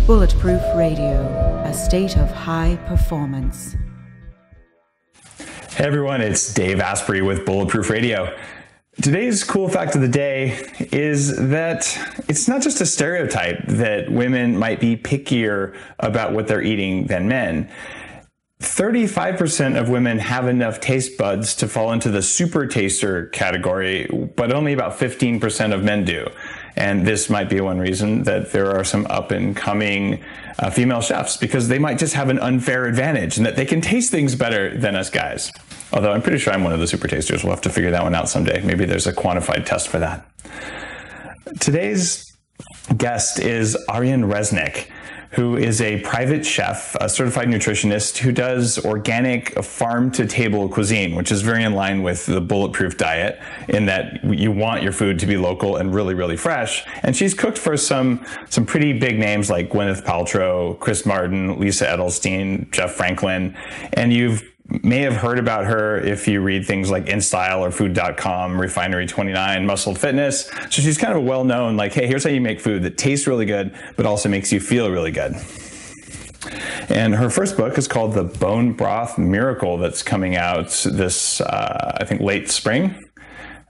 Bulletproof Radio, a state of high performance. Hey everyone, it's Dave Asprey with Bulletproof Radio. Today's cool fact of the day is that it's not just a stereotype that women might be pickier about what they're eating than men. 35% of women have enough taste buds to fall into the super taster category, but only about 15% of men do. And this might be one reason that there are some up and coming female chefs, because they might just have an unfair advantage and that they can taste things better than us guys. Although I'm pretty sure I'm one of the super tasters. We'll have to figure that one out someday. Maybe there's a quantified test for that. Today's guest is Ariane Resnick, who is a private chef, a certified nutritionist who does organic farm-to-table cuisine, which is very in line with the Bulletproof diet in that you want your food to be local and really, really fresh. And she's cooked for some pretty big names like Gwyneth Paltrow, Chris Martin, Lisa Edelstein, Jeff Franklin, and you may have heard about her if you read things like InStyle or Food.com, Refinery29, Muscle Fitness. So she's kind of a well-known, like, hey, here's how you make food that tastes really good, but also makes you feel really good. And her first book is called The Bone Broth Miracle, that's coming out this, I think, late spring.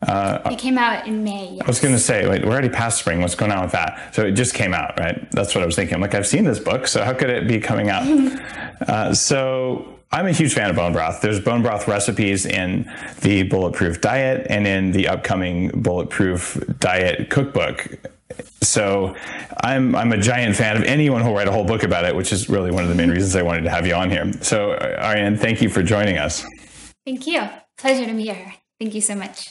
It came out in May. Yes. I was going to say, wait, we're already past spring. What's going on with that? So it just came out, right? That's what I was thinking. I'm like, I've seen this book, so how could it be coming out? So I'm a huge fan of bone broth. There's bone broth recipes in the Bulletproof diet and in the upcoming Bulletproof diet cookbook. So I'm a giant fan of anyone who'll write a whole book about it, which is really one of the main reasons I wanted to have you on here. So Ariane, thank you for joining us. Thank you. Pleasure to be here. Thank you so much.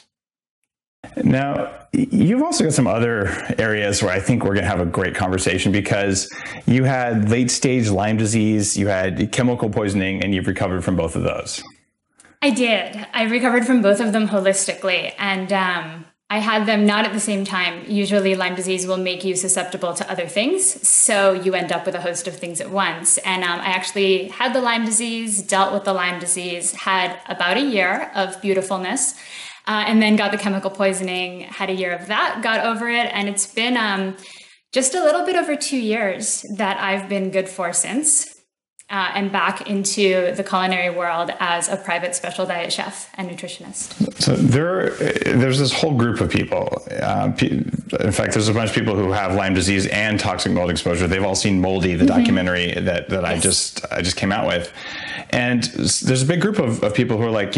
Now, you've also got some other areas where I think we're going to have a great conversation, because you had late-stage Lyme disease, you had chemical poisoning, and you've recovered from both of those. I did. I recovered from both of them holistically, and I had them not at the same time. Usually Lyme disease will make you susceptible to other things, so you end up with a host of things at once. And I actually had the Lyme disease, dealt with the Lyme disease, had about a year of beautifulness, and then got the chemical poisoning, had a year of that, got over it. And it's been just a little bit over 2 years that I've been good for since, and back into the culinary world as a private special diet chef and nutritionist. So there's this whole group of people. In fact, there's a bunch of people who have Lyme disease and toxic mold exposure. They've all seen Moldy, the documentary that yes. I just came out with. And there's a big group of people who are like,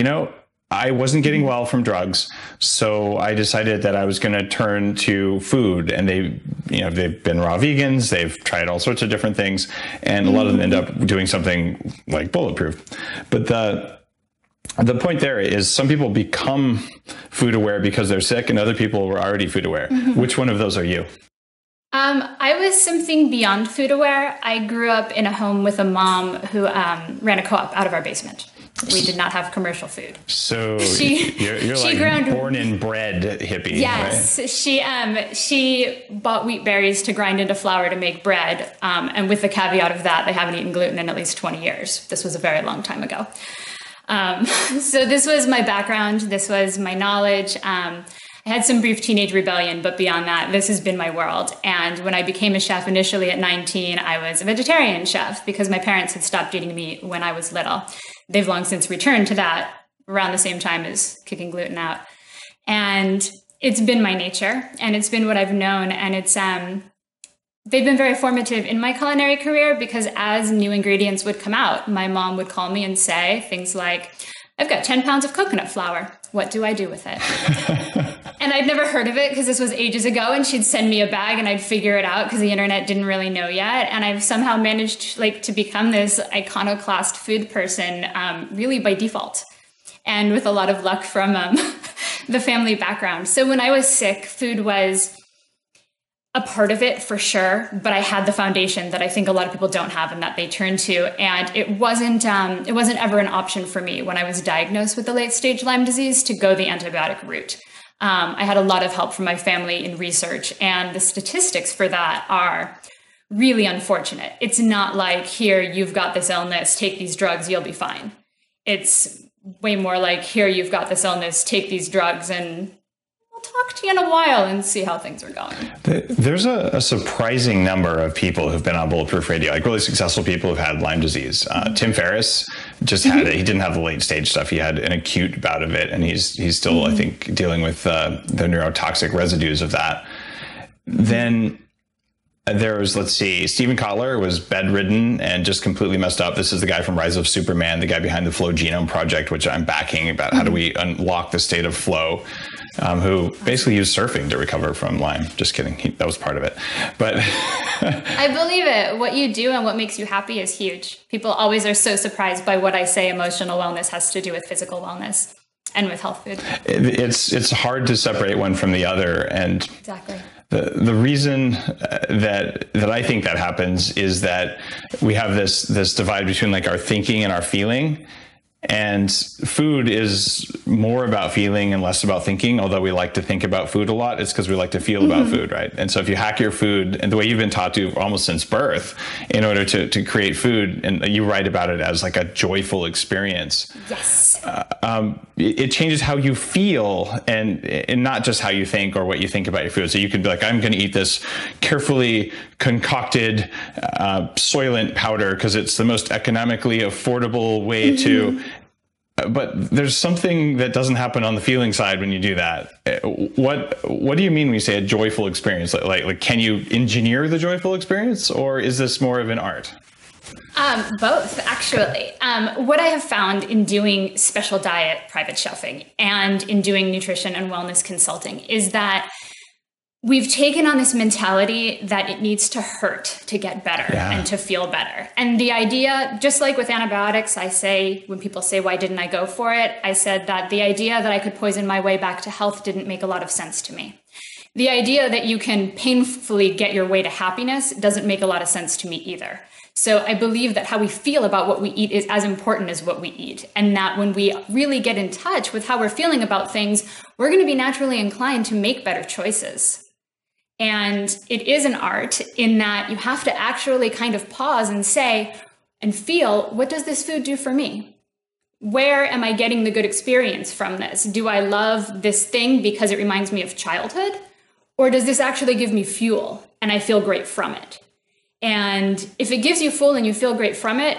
I wasn't getting well from drugs, so I decided that I was going to turn to food. And they've been raw vegans, they've tried all sorts of different things, and a lot of them end up doing something like Bulletproof. But the point there is some people become food aware because they're sick, and other people were already food aware. Mm-hmm. Which one of those are you? I was something beyond food aware. I grew up in a home with a mom who ran a co-op out of our basement. We did not have commercial food. So you're like born and bred hippie. Yes, right? She bought wheat berries to grind into flour to make bread. And with the caveat of that, they haven't eaten gluten in at least 20 years. This was a very long time ago. So this was my background. This was my knowledge. I had some brief teenage rebellion, but beyond that, this has been my world. And when I became a chef initially at 19, I was a vegetarian chef because my parents had stopped eating meat when I was little. They've long since returned to that around the same time as kicking gluten out. And it's been my nature, and it's been what I've known. And it's they've been very formative in my culinary career, because as new ingredients would come out, my mom would call me and say things like, I've got 10 pounds of coconut flour. What do I do with it? And I'd never heard of it because this was ages ago, and she'd send me a bag and I'd figure it out because the internet didn't really know yet. And I've somehow managed to become this iconoclast food person, really by default, and with a lot of luck from the family background. So when I was sick, food was a part of it for sure, but I had the foundation that I think a lot of people don't have and that they turn to. And it wasn't ever an option for me when I was diagnosed with the late stage Lyme disease to go the antibiotic route. I had a lot of help from my family in research, and the statistics for that are really unfortunate. It's not like, here, you've got this illness, take these drugs, you'll be fine. It's way more like, here, you've got this illness, take these drugs, and we'll talk to you in a while and see how things are going. There's a surprising number of people who've been on Bulletproof Radio, like really successful people who've had Lyme disease. Tim Ferriss just had it. He didn't have the late stage stuff. He had an acute bout of it, and he's still, I think, dealing with the neurotoxic residues of that. Then there's, let's see, Steven Kotler was bedridden and just completely messed up. This is the guy from Rise of Superman, the guy behind the Flow Genome Project, which I'm backing, about how do we unlock the state of flow, who basically used surfing to recover from Lyme. Just kidding. That was part of it. But I believe it. What you do and what makes you happy is huge. People always are so surprised by what I say emotional wellness has to do with physical wellness and with health food. It's hard to separate one from the other. And exactly. The reason that I think that happens is that we have this divide between like our thinking and our feeling. And food is more about feeling and less about thinking. Although we like to think about food a lot, it's because we like to feel about food, right? And so if you hack your food, and the way you've been taught to almost since birth, in order to create food, and you write about it as like a joyful experience. Yes. It changes how you feel, and not just how you think or what you think about your food. So you could be like, I'm going to eat this carefully concocted Soylent powder because it's the most economically affordable way to. But there's something that doesn't happen on the feeling side when you do that. What do you mean when you say a joyful experience? Like can you engineer the joyful experience, or is this more of an art? Both, actually. What I have found in doing special diet private shelving and in doing nutrition and wellness consulting is that we've taken on this mentality that it needs to hurt to get better and to feel better. And the idea, just like with antibiotics, I say, when people say, why didn't I go for it? I said that the idea that I could poison my way back to health didn't make a lot of sense to me. The idea that you can painfully get your way to happiness doesn't make a lot of sense to me either. So I believe that how we feel about what we eat is as important as what we eat. And that when we really get in touch with how we're feeling about things, we're going to be naturally inclined to make better choices. And it is an art in that you have to actually kind of pause and say and feel, what does this food do for me? Where am I getting the good experience from this? Do I love this thing because it reminds me of childhood? Or does this actually give me fuel and I feel great from it? And if it gives you fuel and you feel great from it,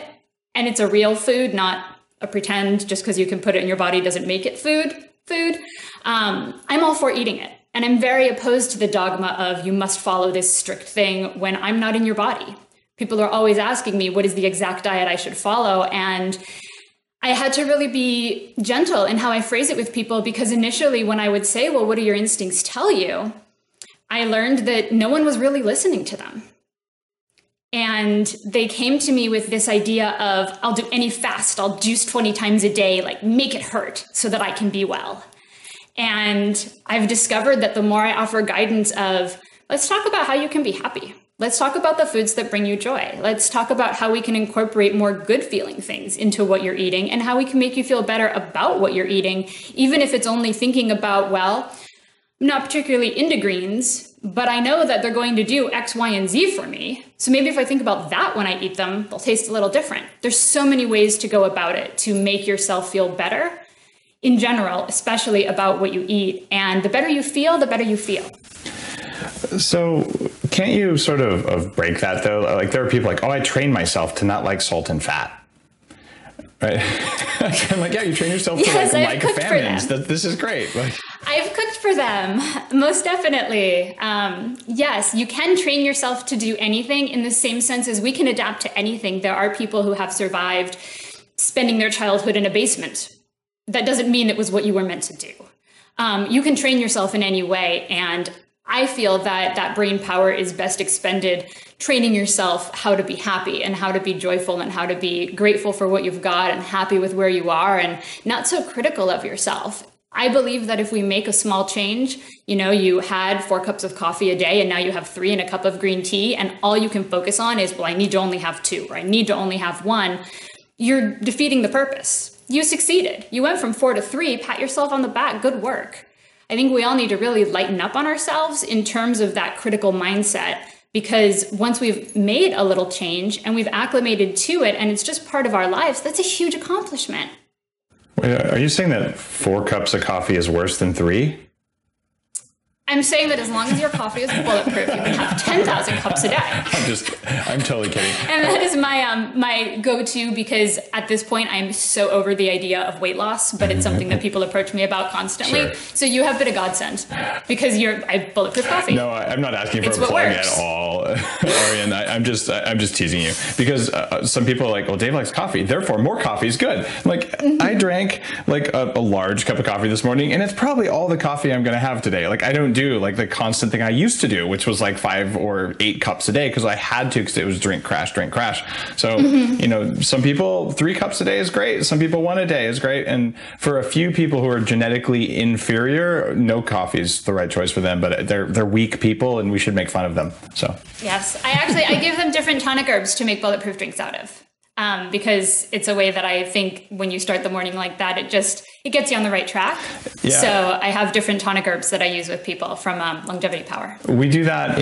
and it's a real food, not a pretend, just because you can put it in your body doesn't make it food, I'm all for eating it. And I'm very opposed to the dogma of you must follow this strict thing when I'm not in your body. People are always asking me, what is the exact diet I should follow? And I had to really be gentle in how I phrase it with people, because initially when I would say, well, what do your instincts tell you? I learned that no one was really listening to them. And they came to me with this idea of, I'll do any fast, I'll juice 20 times a day, like make it hurt so that I can be well. And I've discovered that the more I offer guidance of, let's talk about how you can be happy. Let's talk about the foods that bring you joy. Let's talk about how we can incorporate more good feeling things into what you're eating and how we can make you feel better about what you're eating, even if it's only thinking about, well, I'm not particularly into greens, but I know that they're going to do X, Y, and Z for me. So maybe if I think about that when I eat them, they'll taste a little different. There's so many ways to go about it to make yourself feel better in general, especially about what you eat. And the better you feel, the better you feel. So can't you sort of break that though? Like there are people like, oh, I train myself to not like salt and fat. Right? I'm like, yeah, you train yourself to like famines. This is great. Like, I've cooked for them, most definitely. Yes, you can train yourself to do anything in the same sense as we can adapt to anything. There are people who have survived spending their childhood in a basement. That doesn't mean it was what you were meant to do. You can train yourself in any way. And I feel that that brain power is best expended training yourself how to be happy and how to be joyful and how to be grateful for what you've got and happy with where you are and not so critical of yourself. I believe that if we make a small change, you had 4 cups of coffee a day and now you have 3 and a cup of green tea, and all you can focus on is, well, I need to only have 2 or I need to only have 1. You're defeating the purpose. You succeeded. You went from 4 to 3. Pat yourself on the back. Good work. I think we all need to really lighten up on ourselves in terms of that critical mindset, because once we've made a little change and we've acclimated to it and it's just part of our lives, that's a huge accomplishment. Are you saying that 4 cups of coffee is worse than 3? I'm saying that as long as your coffee is bulletproof, you can have 10,000 cups a day. I'm totally kidding. And that is my my go-to, because at this point I'm so over the idea of weight loss, but it's something that people approach me about constantly. Sure. So you have been a godsend, because I bulletproof coffee. No, I'm not asking for It's a what plug works. at all, Orion. I'm just teasing you, because some people are like, well, Dave likes coffee, therefore more coffee is good. Like, I drank like a large cup of coffee this morning, and it's probably all the coffee I'm going to have today. Like, I don't do like the constant thing I used to do, which was like 5 or 8 cups a day, because I had to, because it was drink crash. So, some people 3 cups a day is great. Some people 1 a day is great. And for a few people who are genetically inferior, no coffee is the right choice for them, but they're weak people and we should make fun of them. So Yes, I give them different tonic herbs to make bulletproof drinks out of. Because it's a way that I think when you start the morning like that, it gets you on the right track. Yeah. So I have different tonic herbs that I use with people from Longevity Power. We do that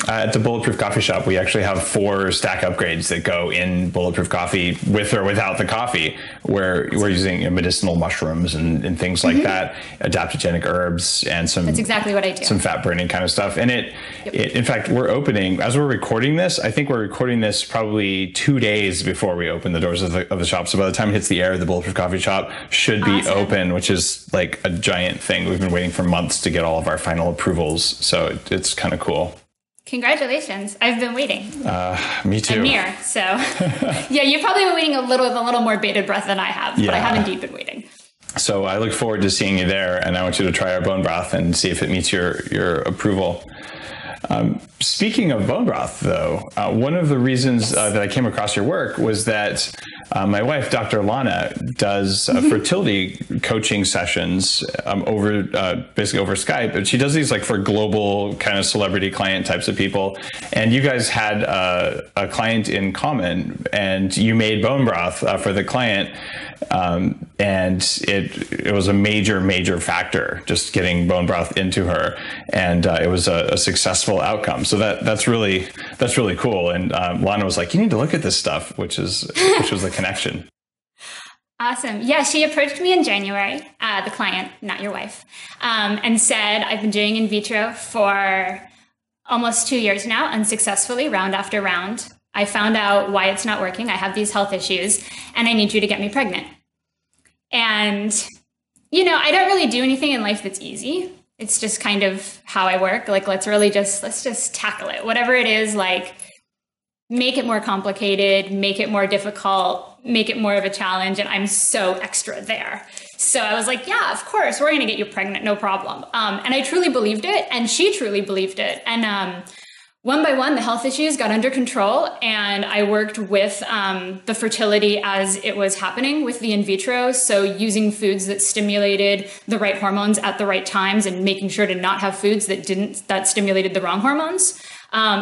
at the Bulletproof Coffee Shop. We actually have 4 stack upgrades that go in Bulletproof Coffee with or without the coffee, where we're using medicinal mushrooms and things like that, adaptogenic herbs, and That's exactly what I do. some fat burning kind of stuff. And in fact, we're opening, as we're recording this, I think we're recording this probably 2 days before we open the doors of the shop. So by the time it hits the air, the Bulletproof Coffee Shop should be open, which is like a giant thing. We've been waiting for months to get all of our final approvals. So it's kind of cool. Congratulations. I've been waiting. Me too. I'm near. So yeah, you've probably been waiting with a little more bated breath than I have, but I have indeed been waiting. So I look forward to seeing you there, and I want you to try our bone broth and see if it meets your approval. Speaking of bone broth, though, one of the reasons that I came across your work was that my wife, Dr. Lana, does fertility coaching sessions basically over Skype. And she does these like for global kind of celebrity client types of people. And you guys had a client in common, and you made bone broth for the client. And it was a major factor, just getting bone broth into her, and it was a successful outcome. So that's really cool. And Lana was like, "You need to look at this stuff," which was the connection. Awesome. Yeah, she approached me in January, the client, not your wife, and said, "I've been doing in vitro for almost 2 years now, unsuccessfully, round after round. I found out why it's not working. I have these health issues, and I need you to get me pregnant." And, I don't really do anything in life that's easy. It's just kind of how I work. Like, let's just tackle it. Whatever it is, like, make it more complicated, make it more difficult, make it more of a challenge. And I'm so extra there. So I was like, yeah, of course, we're going to get you pregnant. No problem. And I truly believed it. And she truly believed it. And, one by one, the health issues got under control, and I worked with the fertility as it was happening with the in vitro. So using foods that stimulated the right hormones at the right times, and making sure to not have foods that stimulated the wrong hormones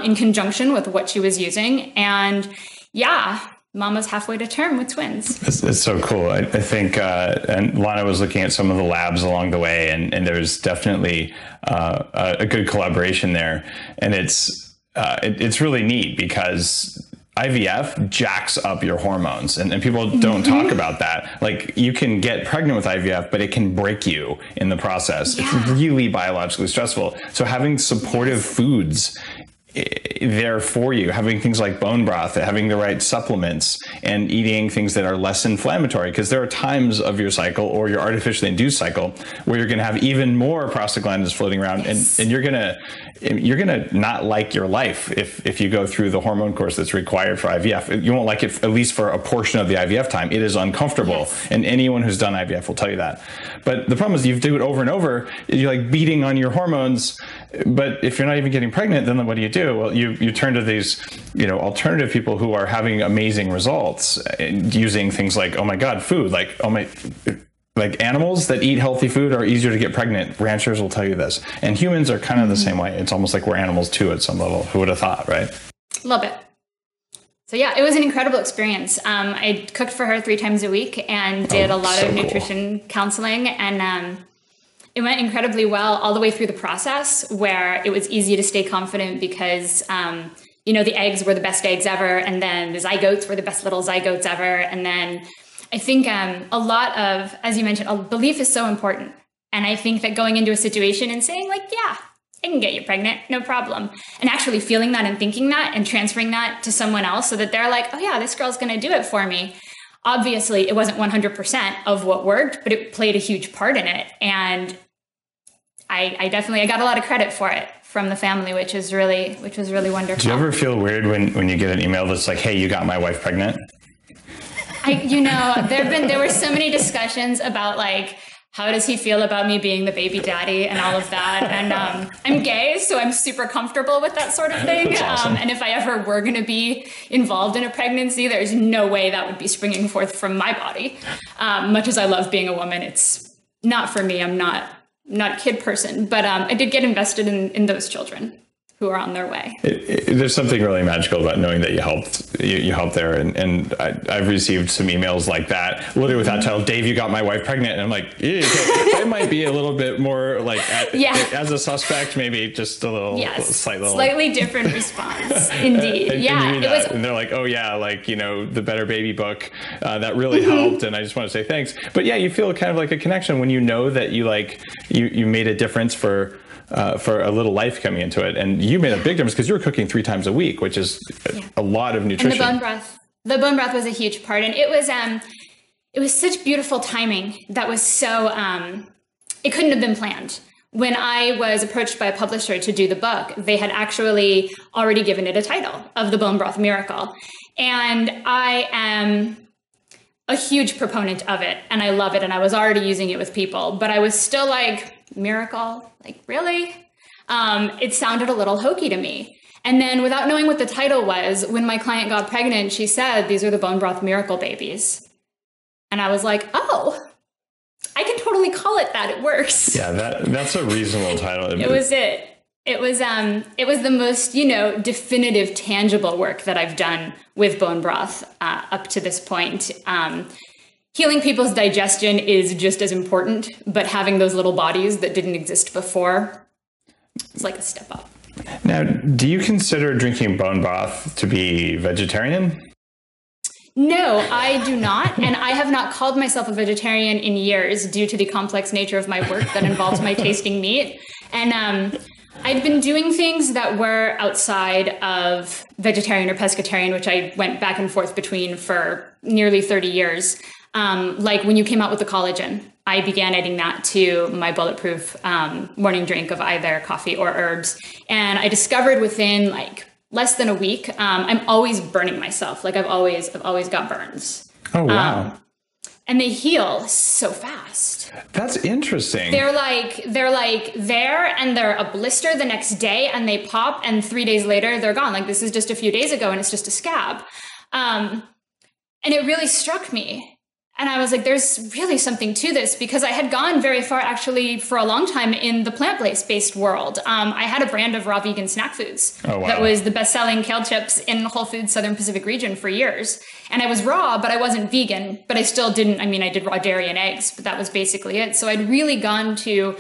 in conjunction with what she was using. And yeah, Mama's halfway to term with twins. It's so cool. I think, and Lana was looking at some of the labs along the way, and there's definitely a good collaboration there. And it's really neat, because IVF jacks up your hormones, and people don't talk about that. Like, you can get pregnant with IVF, but it can break you in the process. Yeah. It's really biologically stressful. So having supportive foods there for you, having things like bone broth, having the right supplements, and eating things that are less inflammatory, because there are times of your cycle or your artificially induced cycle where you're going to have even more prostaglandins floating around, and you're going to not like your life if you go through the hormone course that's required for IVF. You won't like it, at least for a portion of the IVF time. It is uncomfortable, and anyone who's done IVF will tell you that. But the problem is, you do it over and over, you're like beating on your hormones. But if you're not even getting pregnant, then what do you do? Well, you turn to these, alternative people who are having amazing results using things like, oh my God, food, like animals that eat healthy food are easier to get pregnant. Ranchers will tell you this. And humans are kind of the same way. It's almost like we're animals too at some level. Who would have thought, right? Love it. So yeah, it was an incredible experience. I cooked for her 3 times a week and did a lot of nutrition counseling, and it went incredibly well all the way through the process, where it was easy to stay confident because, the eggs were the best eggs ever. And then the zygotes were the best little zygotes ever. And then I think a lot of, as you mentioned, belief is so important. And I think that going into a situation and saying like, yeah, I can get you pregnant, no problem. And actually feeling that and thinking that and transferring that to someone else so that they're like, oh yeah, this girl's going to do it for me. Obviously, it wasn't 100% of what worked, but it played a huge part in it. And I got a lot of credit for it from the family, which was really wonderful. Do you ever feel weird when you get an email that's like, hey, you got my wife pregnant? There were so many discussions about like, how does he feel about me being the baby daddy and all of that? And I'm gay, so I'm super comfortable with that sort of thing. That's awesome. And if I ever were going to be involved in a pregnancy, there's no way that would be springing forth from my body. Much as I love being a woman, it's not for me. I'm not a kid person, but I did get invested in those children who are on their way. There's something really magical about knowing that you helped there. And I've received some emails like that, literally with that title, Dave, you got my wife pregnant. And I'm like, okay, I might be a little bit more like, as a suspect, maybe just a little, slightly different response. Indeed. And they're like, oh yeah, like, the Better Baby book, that really helped. And I just want to say thanks. But yeah, you feel kind of like a connection when you know that you made a difference for a little life coming into it. And you made a big difference because you were cooking 3 times a week, which is a lot of nutrition. And the bone broth was a huge part. And it was such beautiful timing that was so, it couldn't have been planned. When I was approached by a publisher to do the book, they had actually already given it a title of The Bone Broth Miracle. And I am a huge proponent of it and I love it. And I was already using it with people, but I was still like, miracle? Like, really? It sounded a little hokey to me. And then without knowing what the title was, when my client got pregnant, she said, these are the Bone Broth Miracle babies. And I was like, oh, I can totally call it that. It works. Yeah, that's a reasonable title. It was the most, definitive, tangible work that I've done with bone broth up to this point. Healing people's digestion is just as important, but having those little bodies that didn't exist before, it's like a step up. Now, do you consider drinking bone broth to be vegetarian? No, I do not. And I have not called myself a vegetarian in years due to the complex nature of my work that involves my tasting meat. And I'd been doing things that were outside of vegetarian or pescatarian, which I went back and forth between for nearly 30 years. Like when you came out with the collagen, I began adding that to my bulletproof morning drink of either coffee or herbs. And I discovered within like less than a week, I'm always burning myself. Like I've always got burns. Oh, wow. And they heal so fast. That's interesting. They're there and they're a blister the next day and they pop and 3 days later they're gone. Like this is just a few days ago and it's just a scab. And it really struck me. And I was like, there's really something to this because I had gone very far actually for a long time in the plant-based world. I had a brand of raw vegan snack foods that was the best-selling kale chips in Whole Foods Southern Pacific region for years. And I was raw, but I wasn't vegan, but I still didn't, I did raw dairy and eggs, but that was basically it. So I'd really gone to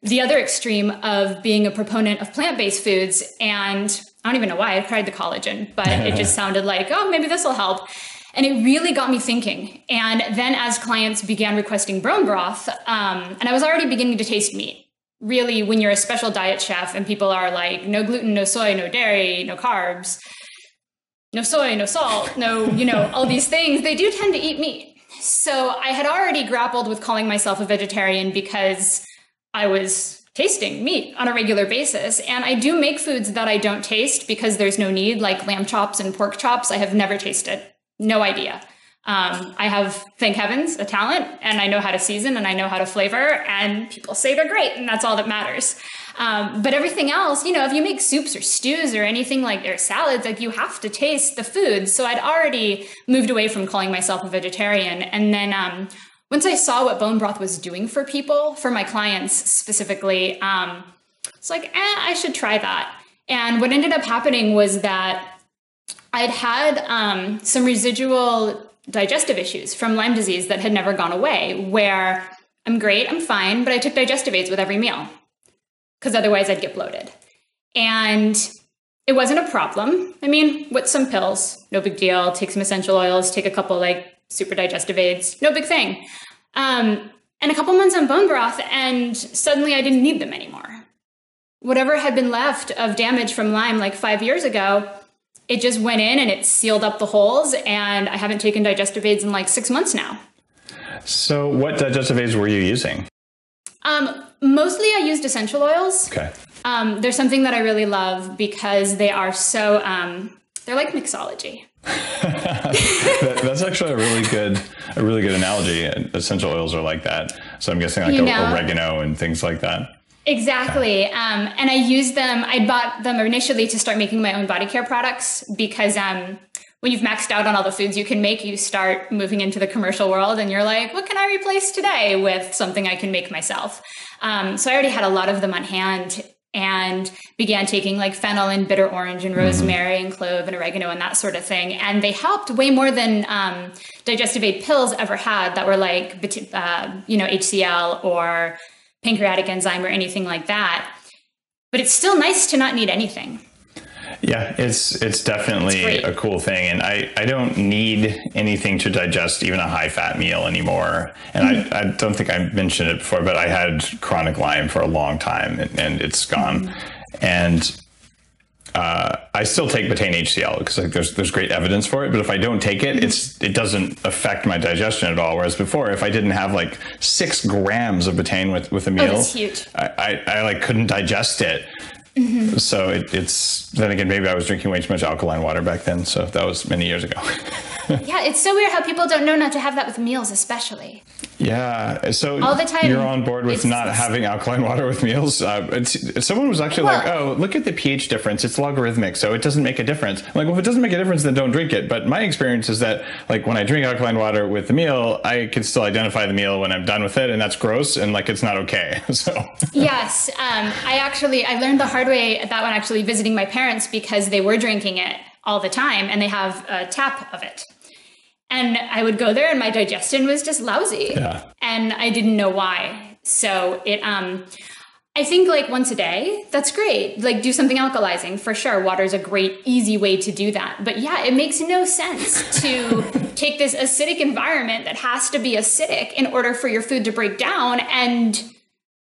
the other extreme of being a proponent of plant-based foods. And I don't even know why I tried the collagen, but it just sounded like, oh, maybe this will help. And it really got me thinking. And then as clients began requesting bone broth, and I was already beginning to taste meat. Really, when you're a special diet chef and people are like, no gluten, no soy, no dairy, no carbs, no soy, no salt, no, all these things, they do tend to eat meat. So I had already grappled with calling myself a vegetarian because I was tasting meat on a regular basis. And I do make foods that I don't taste because there's no need, like lamb chops and pork chops. I have never tasted. No idea. I have, thank heavens, a talent and I know how to season and I know how to flavor and people say they're great and that's all that matters. But everything else, if you make soups or stews or anything like or salads, like you have to taste the food. So I'd already moved away from calling myself a vegetarian. And then once I saw what bone broth was doing for people, for my clients specifically, it's like, I should try that. And what ended up happening was that I'd had some residual digestive issues from Lyme disease that had never gone away, where I'm great, I'm fine, but I took digestive aids with every meal because otherwise I'd get bloated. And it wasn't a problem. With some pills, no big deal. Take some essential oils, take a couple super digestive aids, no big thing. And a couple months on bone broth, and suddenly I didn't need them anymore. Whatever had been left of damage from Lyme like 5 years ago, it just went in and it sealed up the holes, and I haven't taken digestive aids in like 6 months now. So what digestive aids were you using? Mostly I used essential oils. Okay. There's something that I really love because they are so, they're like mixology. That's actually a really good analogy. Essential oils are like that. So I'm guessing like oregano and things like that. Exactly. And I used them, I bought them initially to start making my own body care products because when you've maxed out on all the foods you can make, you start moving into the commercial world and you're like, what can I replace today with something I can make myself? So I already had a lot of them on hand and began taking like fennel and bitter orange and rosemary and clove and oregano and that sort of thing. And they helped way more than digestive aid pills ever had that were like, HCl or pancreatic enzyme or anything like that. But it's still nice to not need anything. Yeah, it's definitely a cool thing. And I don't need anything to digest even a high-fat meal anymore. And I don't think I mentioned it before, but I had chronic Lyme for a long time and it's gone. And I still take betaine HCl because like there's great evidence for it. But if I don't take it, it doesn't affect my digestion at all. Whereas before, if I didn't have like 6 grams of betaine with a meal, that's huge. I like couldn't digest it. So it's then again, maybe I was drinking way too much alkaline water back then. So that was many years ago. Yeah, it's so weird how people don't know not to have that with meals, especially. Yeah, so all the time, you're on board with not having alkaline water with meals. Someone was actually like, "Oh, look at the pH difference; it's logarithmic, so it doesn't make a difference." I'm like, well, if it doesn't make a difference, then don't drink it. But my experience is that, like, when I drink alkaline water with the meal, I can still identify the meal when I'm done with it, and that's gross, and like it's not okay. So yes, I learned the hard way at that one actually visiting my parents because they were drinking it all the time, and they have a tap of it. And I would go there and my digestion was just lousy. Yeah. And I didn't know why. So I think like once a day, that's great. Like do something alkalizing for sure. Water's a great, easy way to do that. But yeah, it makes no sense to take this acidic environment that has to be acidic in order for your food to break down and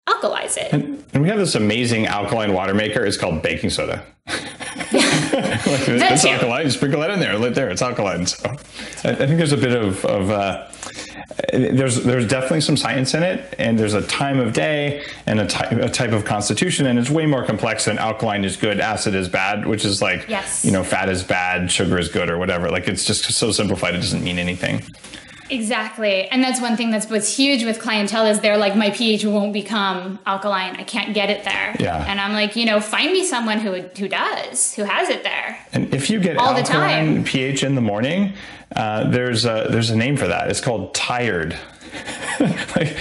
alkalize it. And we have this amazing alkaline water maker. It's called baking soda. It's alkaline. Sprinkle that in there. It's alkaline. So I think there's a bit of there's definitely some science in it, and there's a time of day and a type of constitution, and it's way more complex than alkaline is good, acid is bad, which is like fat is bad, sugar is good, or whatever. Like it's just so simplified, it doesn't mean anything. Exactly. And that's one thing that's what's huge with clientele is they're like, my pH won't become alkaline. I can't get it there. Yeah. And I'm like, find me someone who has it there. And if you get all alkaline pH in the morning, there's a name for that. It's called tired.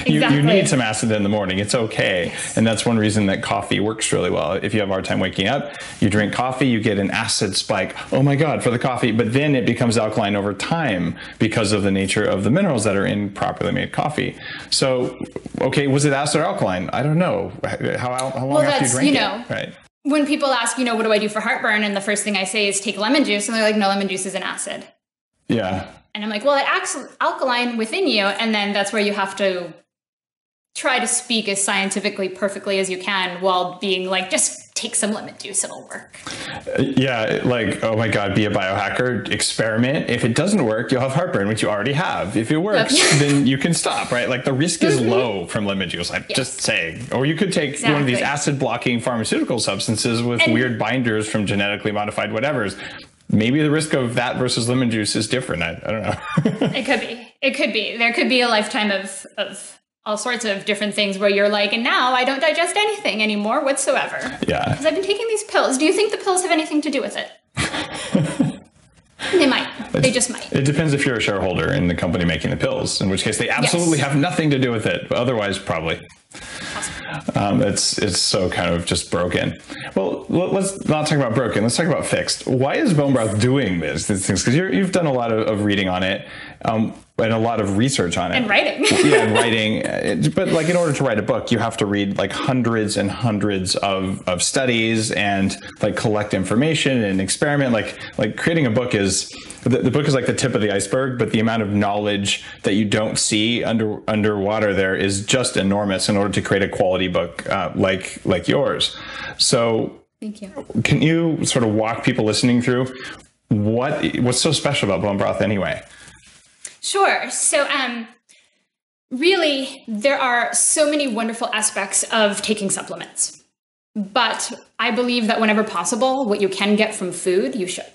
You need some acid in the morning. It's okay. Yes. And that's one reason that coffee works really well. If you have a hard time waking up, you drink coffee, you get an acid spike. Oh my God, for the coffee. But then it becomes alkaline over time because of the nature of the minerals that are in properly made coffee. So, okay, was it acid or alkaline? I don't know. How long after you drink it? Right. When people ask, what do I do for heartburn? And the first thing I say is take lemon juice. And they're like, no, lemon juice is an acid. Yeah. And I'm like, well, it acts alkaline within you. And then that's where you have to try to speak as scientifically perfectly as you can while being like, just take some lemon juice, it'll work. Yeah, like, oh my God, be a biohacker, experiment. If it doesn't work, you'll have heartburn, which you already have. If it works, then you can stop, right? Like the risk is low from lemon juice, just saying. Or you could take one of these acid blocking pharmaceutical substances with weird binders from genetically modified whatevers. Maybe the risk of that versus lemon juice is different. I don't know. It could be. There could be a lifetime of all sorts of different things where you're like, and now I don't digest anything anymore whatsoever. Yeah. Because I've been taking these pills. Do you think the pills have anything to do with it? They might. They just might. It depends if you're a shareholder in the company making the pills, in which case they absolutely have nothing to do with it. But otherwise, probably. It's so kind of just broken. Well, let's not talk about broken. Let's talk about fixed. Why is bone broth doing these things? Because you've done a lot of reading on it and a lot of research on it. And writing. Yeah, and writing. But like in order to write a book, you have to read like hundreds and hundreds of studies and like collect information and experiment. Like creating a book is the book is like the tip of the iceberg, but the amount of knowledge that you don't see underwater there is just enormous in order to create a quality book like yours. So thank you. Can you sort of walk people listening through what's so special about bone broth anyway? Sure. So really, there are so many wonderful aspects of taking supplements. But I believe that whenever possible, what you can get from food, you should.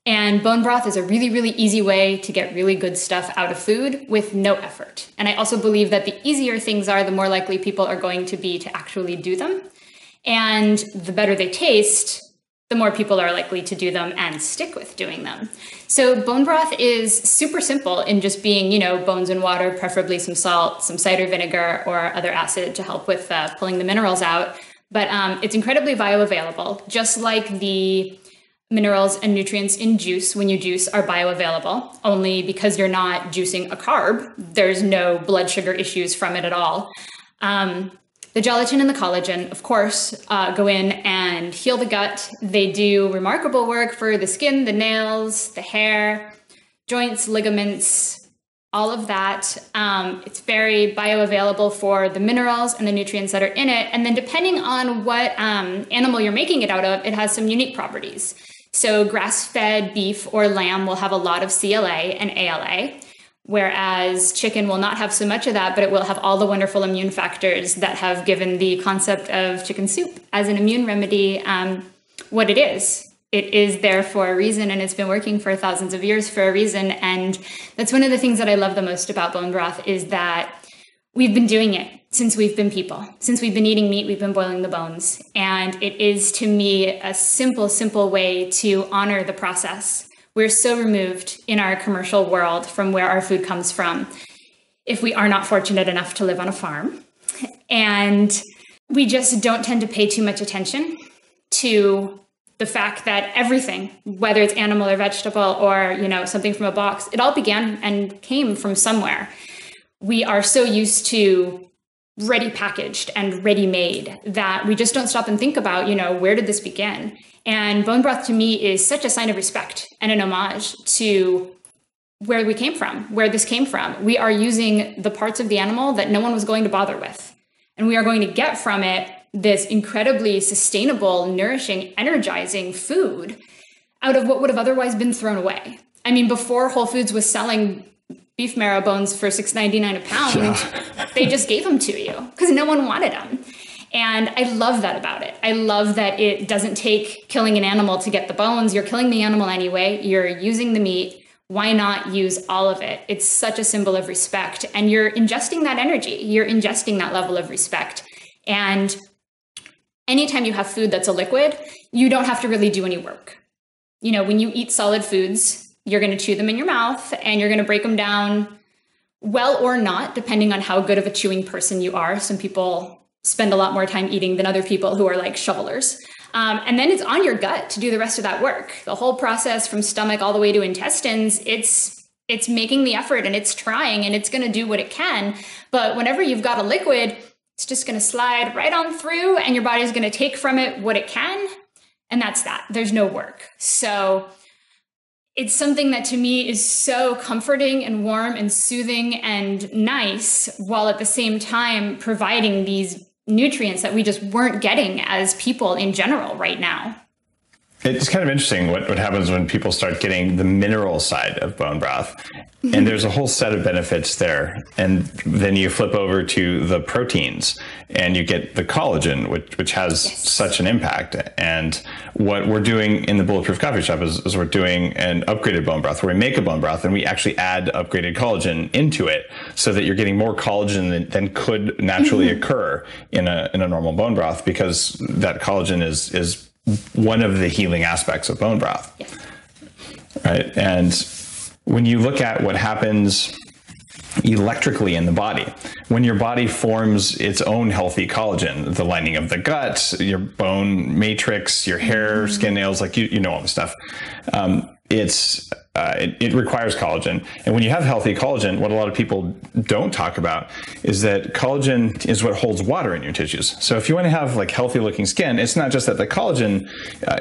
And bone broth is a really, really easy way to get really good stuff out of food with no effort. And I also believe that the easier things are, the more likely people are going to be to actually do them. And the better they taste, the more people are likely to do them and stick with doing them. So bone broth is super simple in just being, bones and water, preferably some salt, some cider vinegar, or other acid to help with pulling the minerals out. But it's incredibly bioavailable, just like the minerals and nutrients in juice when you juice are bioavailable, only because you're not juicing a carb, there's no blood sugar issues from it at all. The gelatin and the collagen, of course, go in and heal the gut. They do remarkable work for the skin, the nails, the hair, joints, ligaments, all of that. It's very bioavailable for the minerals and the nutrients that are in it. And then depending on what animal you're making it out of, it has some unique properties. So grass-fed beef or lamb will have a lot of CLA and ALA, whereas chicken will not have so much of that, but it will have all the wonderful immune factors that have given the concept of chicken soup as an immune remedy what it is. It is there for a reason, and it's been working for thousands of years for a reason. And that's one of the things that I love the most about bone broth is that we've been doing it since we've been people. Since we've been eating meat, we've been boiling the bones. And it is, to me, a simple, simple way to honor the process. We're so removed in our commercial world from where our food comes from, if we are not fortunate enough to live on a farm. And we just don't tend to pay too much attention to the fact that everything, whether it's animal or vegetable or, something from a box, it all began and came from somewhere. We are so used to ready packaged and ready made that we just don't stop and think about, where did this begin? And bone broth to me is such a sign of respect and an homage to where we came from, where this came from. We are using the parts of the animal that no one was going to bother with. And we are going to get from it this incredibly sustainable, nourishing, energizing food out of what would have otherwise been thrown away. I mean, before Whole Foods was selling beef marrow bones for $6.99 a pound, they just gave them to you because no one wanted them. And I love that about it. I love that it doesn't take killing an animal to get the bones. You're killing the animal anyway. You're using the meat. Why not use all of it? It's such a symbol of respect. And you're ingesting that energy. You're ingesting that level of respect. And anytime you have food that's a liquid, you don't have to really do any work. When you eat solid foods, you're going to chew them in your mouth and you're going to break them down well or not, depending on how good of a chewing person you are. Some people spend a lot more time eating than other people who are like shovelers. And then it's on your gut to do the rest of that work. The whole process from stomach all the way to intestines, it's making the effort and it's trying and it's going to do what it can. But whenever you've got a liquid, it's just going to slide right on through and your body's going to take from it what it can. And that's that. There's no work. So it's something that to me is so comforting and warm and soothing and nice, while at the same time providing these nutrients that we just weren't getting as people in general right now. It's kind of interesting what happens when people start getting the mineral side of bone broth. And there's a whole set of benefits there. And then you flip over to the proteins and you get the collagen, which has such an impact. And what we're doing in the Bulletproof Coffee Shop is we're doing an upgraded bone broth where we make a bone broth and we actually add upgraded collagen into it so that you're getting more collagen than could naturally occur in a normal bone broth, because that collagen is one of the healing aspects of bone broth. Yes. Right. And when you look at what happens electrically in the body, when your body forms its own healthy collagen, the lining of the gut, your bone matrix, your hair, skin, nails, like you know all the stuff. It's it requires collagen. And when you have healthy collagen, what a lot of people don't talk about is that collagen is what holds water in your tissues. So if you want to have like healthy looking skin, it's not just that the collagen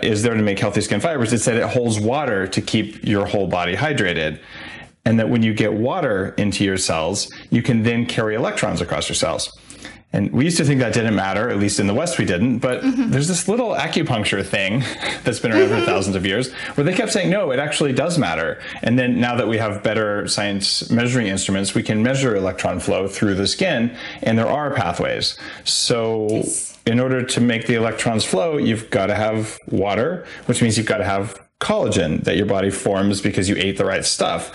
is there to make healthy skin fibers, it's that it holds water to keep your whole body hydrated. And that when you get water into your cells, you can then carry electrons across your cells. And we used to think that didn't matter, at least in the West we didn't, but there's this little acupuncture thing that's been around for thousands of years where they kept saying, no, it actually does matter. And then now that we have better science measuring instruments, we can measure electron flow through the skin, and there are pathways. So in order to make the electrons flow, you've got to have water, which means you've got to have collagen that your body forms because you ate the right stuff.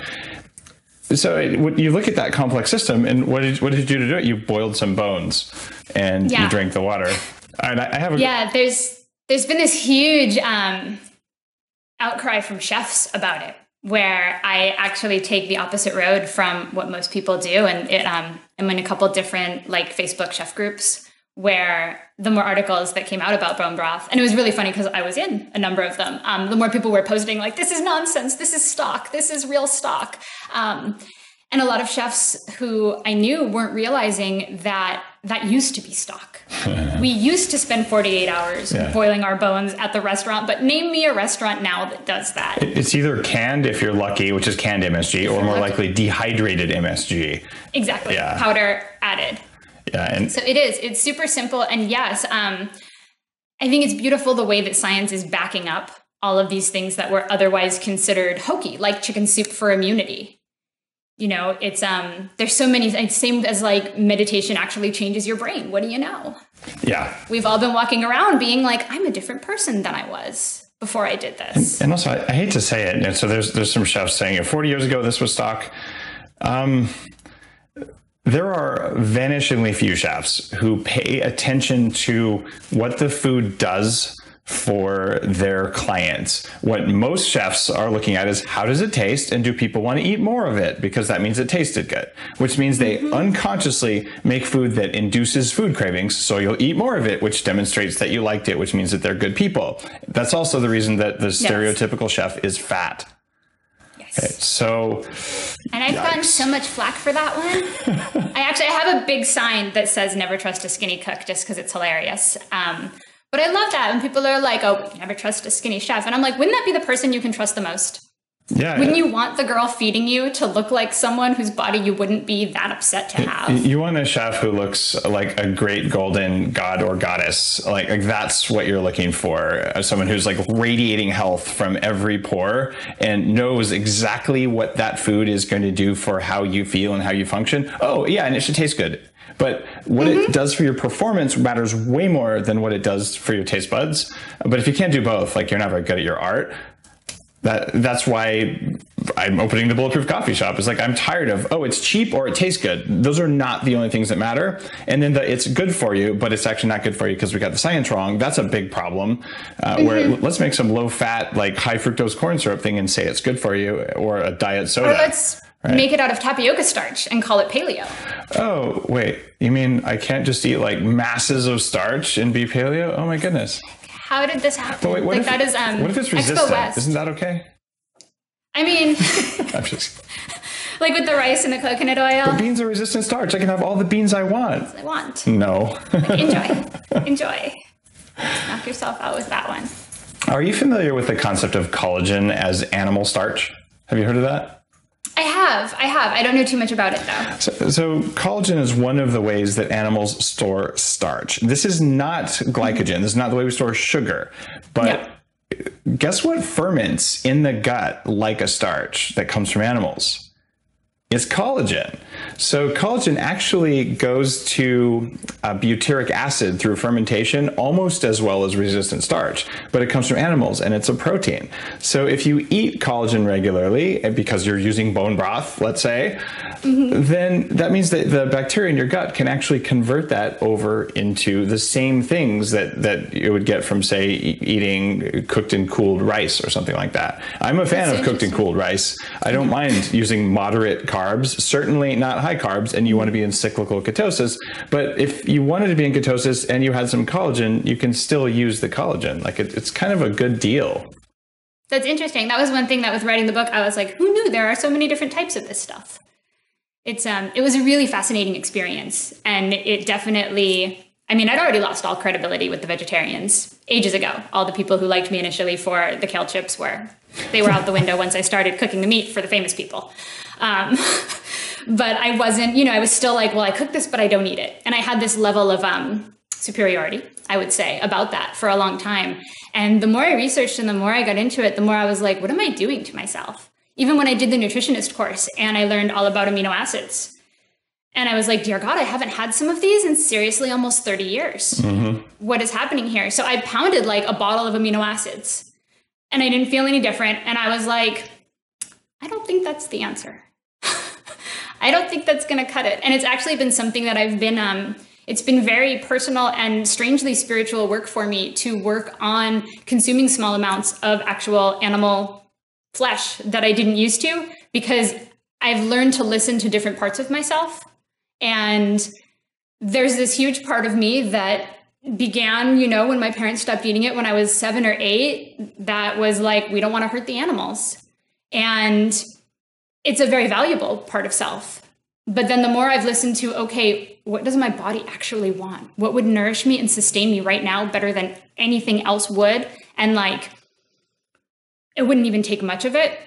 So you look at that complex system, and what did you do to do it? You boiled some bones, and you drank the water. And I have there's been this huge outcry from chefs about it, where I actually take the opposite road from what most people do, and I'm in a couple different like Facebook chef groups where the more articles that came out about bone broth, and it was really funny because I was in a number of them, the more people were posting like, this is nonsense, this is stock, this is real stock. And a lot of chefs who I knew weren't realizing that that used to be stock. We used to spend 48 hours boiling our bones at the restaurant, but name me a restaurant now that does that. It's either canned if you're lucky, which is canned MSG, or more likely dehydrated MSG. Exactly, powder added. Yeah, and so it's super simple. And yes, I think it's beautiful the way that science is backing up all of these things that were otherwise considered hokey, like chicken soup for immunity. You know, it's there's so many, same as like meditation actually changes your brain. What do you know? Yeah. We've all been walking around being like, I'm a different person than I was before I did this. And also, I hate to say it. And so there's some chefs saying 40 years ago, this was stock. There are vanishingly few chefs who pay attention to what the food does for their clients. What most chefs are looking at is how does it taste, and do people want to eat more of it because that means it tasted good, which means they unconsciously make food that induces food cravings, so you'll eat more of it, which demonstrates that you liked it, which means that they're good people. That's also the reason that the stereotypical chef is fat. Okay, so, and I've gotten so much flack for that one. I have a big sign that says never trust a skinny cook just because it's hilarious. But I love that when people are like, oh, never trust a skinny chef. And I'm like, wouldn't that be the person you can trust the most? Yeah. Wouldn't you want the girl feeding you to look like someone whose body you wouldn't be that upset to have? You want a chef who looks like a great golden god or goddess. Like that's what you're looking for. Someone who's like radiating health from every pore and knows exactly what that food is going to do for how you feel and how you function. Oh, yeah, and it should taste good. But what it does for your performance matters way more than what it does for your taste buds. But if you can't do both, like you're not very good at your art. That's why I'm opening the Bulletproof Coffee Shop. It's like, I'm tired of, oh, it's cheap or it tastes good. Those are not the only things that matter. And then it's good for you, but it's actually not good for you because we got the science wrong. That's a big problem. Where let's make some low fat, like high fructose corn syrup thing and say it's good for you, or a diet soda. Or let's make it out of tapioca starch and call it paleo. Oh, wait, you mean I can't just eat like masses of starch and be paleo? Oh my goodness. How did this happen? But wait, what if it's resistant? Isn't that okay? I mean, I'm just... like with the rice and the coconut oil. But beans are resistant starch. I can have all the beans I want. No. Enjoy. Knock yourself out with that one. Are you familiar with the concept of collagen as animal starch? Have you heard of that? I have. I don't know too much about it, though. So collagen is one of the ways that animals store starch. This is not glycogen. This is not the way we store sugar. But guess what ferments in the gut like a starch that comes from animals? It's collagen. So collagen actually goes to butyric acid through fermentation almost as well as resistant starch, but it comes from animals and it's a protein. So if you eat collagen regularly, because you're using bone broth, let's say, then that means that the bacteria in your gut can actually convert that over into the same things that you would get from, say, eating cooked and cooled rice or something like that. I'm a fan of cooked and cooled rice. I don't mind using moderate carbs, certainly not high carbs, and you want to be in cyclical ketosis. But if you wanted to be in ketosis and you had some collagen, you can still use the collagen. Like it's kind of a good deal. That's interesting. That was one thing that with writing the book, I was like, who knew there are so many different types of this stuff? It was a really fascinating experience. And it definitely, I mean, I'd already lost all credibility with the vegetarians ages ago. All the people who liked me initially for the kale chips they were out the window once I started cooking the meat for the famous people. But I wasn't, I was still like, well, I cooked this, but I don't eat it. And I had this level of superiority, I would say, about that for a long time. And the more I researched and the more I got into it, the more I was like, what am I doing to myself? Even when I did the nutritionist course and I learned all about amino acids. And I was like, dear God, I haven't had some of these in seriously almost 30 years. Mm-hmm. What is happening here? So I pounded like a bottle of amino acids and I didn't feel any different. And I was like, I don't think that's the answer. I don't think that's going to cut it. And it's actually been something that I've been, it's been very personal and strangely spiritual work for me to work on consuming small amounts of actual animal flesh that I didn't used to, because I've learned to listen to different parts of myself. And there's this huge part of me that began, when my parents stopped eating it when I was 7 or 8, that was like, we don't want to hurt the animals. And it's a very valuable part of self. But then the more I've listened to, okay, what does my body actually want? What would nourish me and sustain me right now better than anything else would? And like, it wouldn't even take much of it.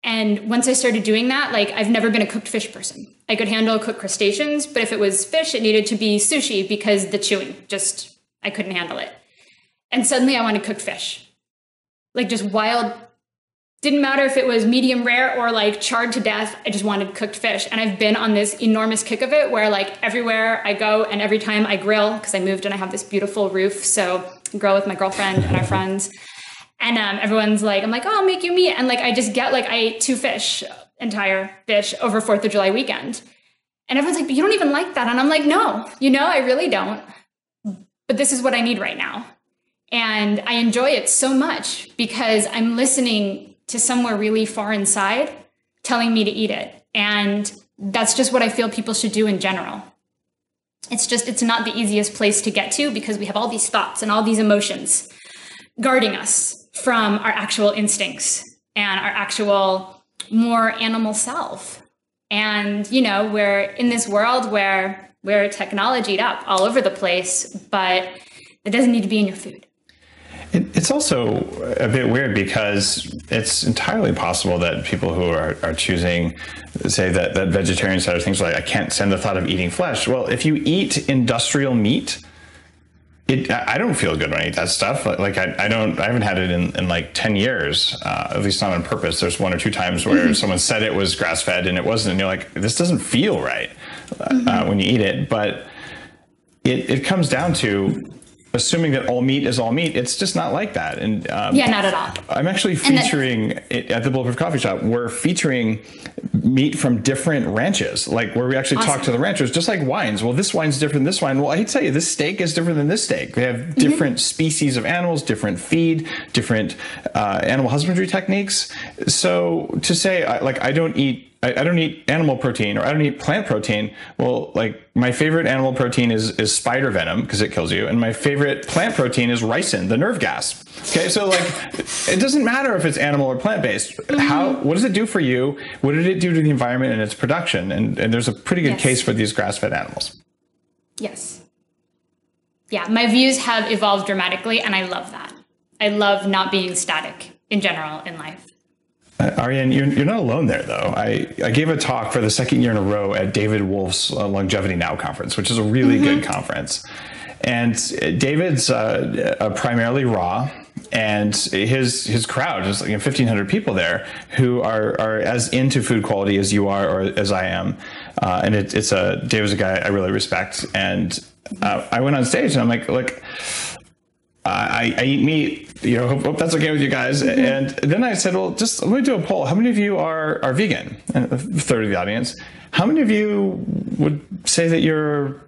And once I started doing that, like, I've never been a cooked fish person. I could handle cooked crustaceans, but if it was fish, it needed to be sushi because the chewing, I couldn't handle it. And suddenly I wanted cooked fish. Like just wild, didn't matter if it was medium rare or like charred to death, I just wanted cooked fish. And I've been on this enormous kick of it where like everywhere I go and every time I grill, because I moved and I have this beautiful roof, so I grill with my girlfriend and our friends. And everyone's like, I'm like, oh, I'll make you meat. And like, I just get like, I ate 2 entire fish over 4th of July weekend. And everyone's like, but you don't even like that. And I'm like, no, I really don't. But this is what I need right now. And I enjoy it so much because I'm listening to somewhere really far inside telling me to eat it. And that's just what I feel people should do in general. It's not the easiest place to get to because we have all these thoughts and all these emotions guarding us from our actual instincts and our actual more animal self. And, we're in this world where we're technologied up all over the place, but it doesn't need to be in your food. It's also a bit weird because it's entirely possible that people who are choosing, say that vegetarian side of things, like I can't stand the thought of eating flesh. Well, if you eat industrial meat, I don't feel good when I eat that stuff. Like I haven't had it in like 10 years, at least not on purpose. There's 1 or 2 times where someone said it was grass fed and it wasn't. And you're like, this doesn't feel right when you eat it. But it comes down to assuming that all meat is all meat. It's just not like that. And yeah, not at all. I'm actually featuring at the Bulletproof Coffee Shop. We're featuring meat from different ranches, like where we actually talk to the ranchers, just like wines. Well, this wine's different than this wine. Well, I hate to tell you, this steak is different than this steak. They have different species of animals, different feed, different animal husbandry techniques. So to say, I don't eat animal protein or I don't eat plant protein. Well, like my favorite animal protein is spider venom because it kills you. And my favorite plant protein is ricin, the nerve gas. Okay. So like, it doesn't matter if it's animal or plant-based. What does it do for you? What did it do to the environment and its production? And there's a pretty good case for these grass-fed animals. Yes. Yeah. My views have evolved dramatically and I love that. I love not being static in general in life. Ariane, you're not alone there, though. I gave a talk for the 2nd year in a row at David Wolf's Longevity Now conference, which is a really good conference. And David's primarily raw, and his crowd is like 1,500 people there who are as into food quality as you are or as I am. And David's a guy I really respect. And I went on stage and I'm like, look, I eat meat, hope that's okay with you guys. And then I said, well, just let me do a poll. How many of you are vegan? And a third of the audience. How many of you would say that you're,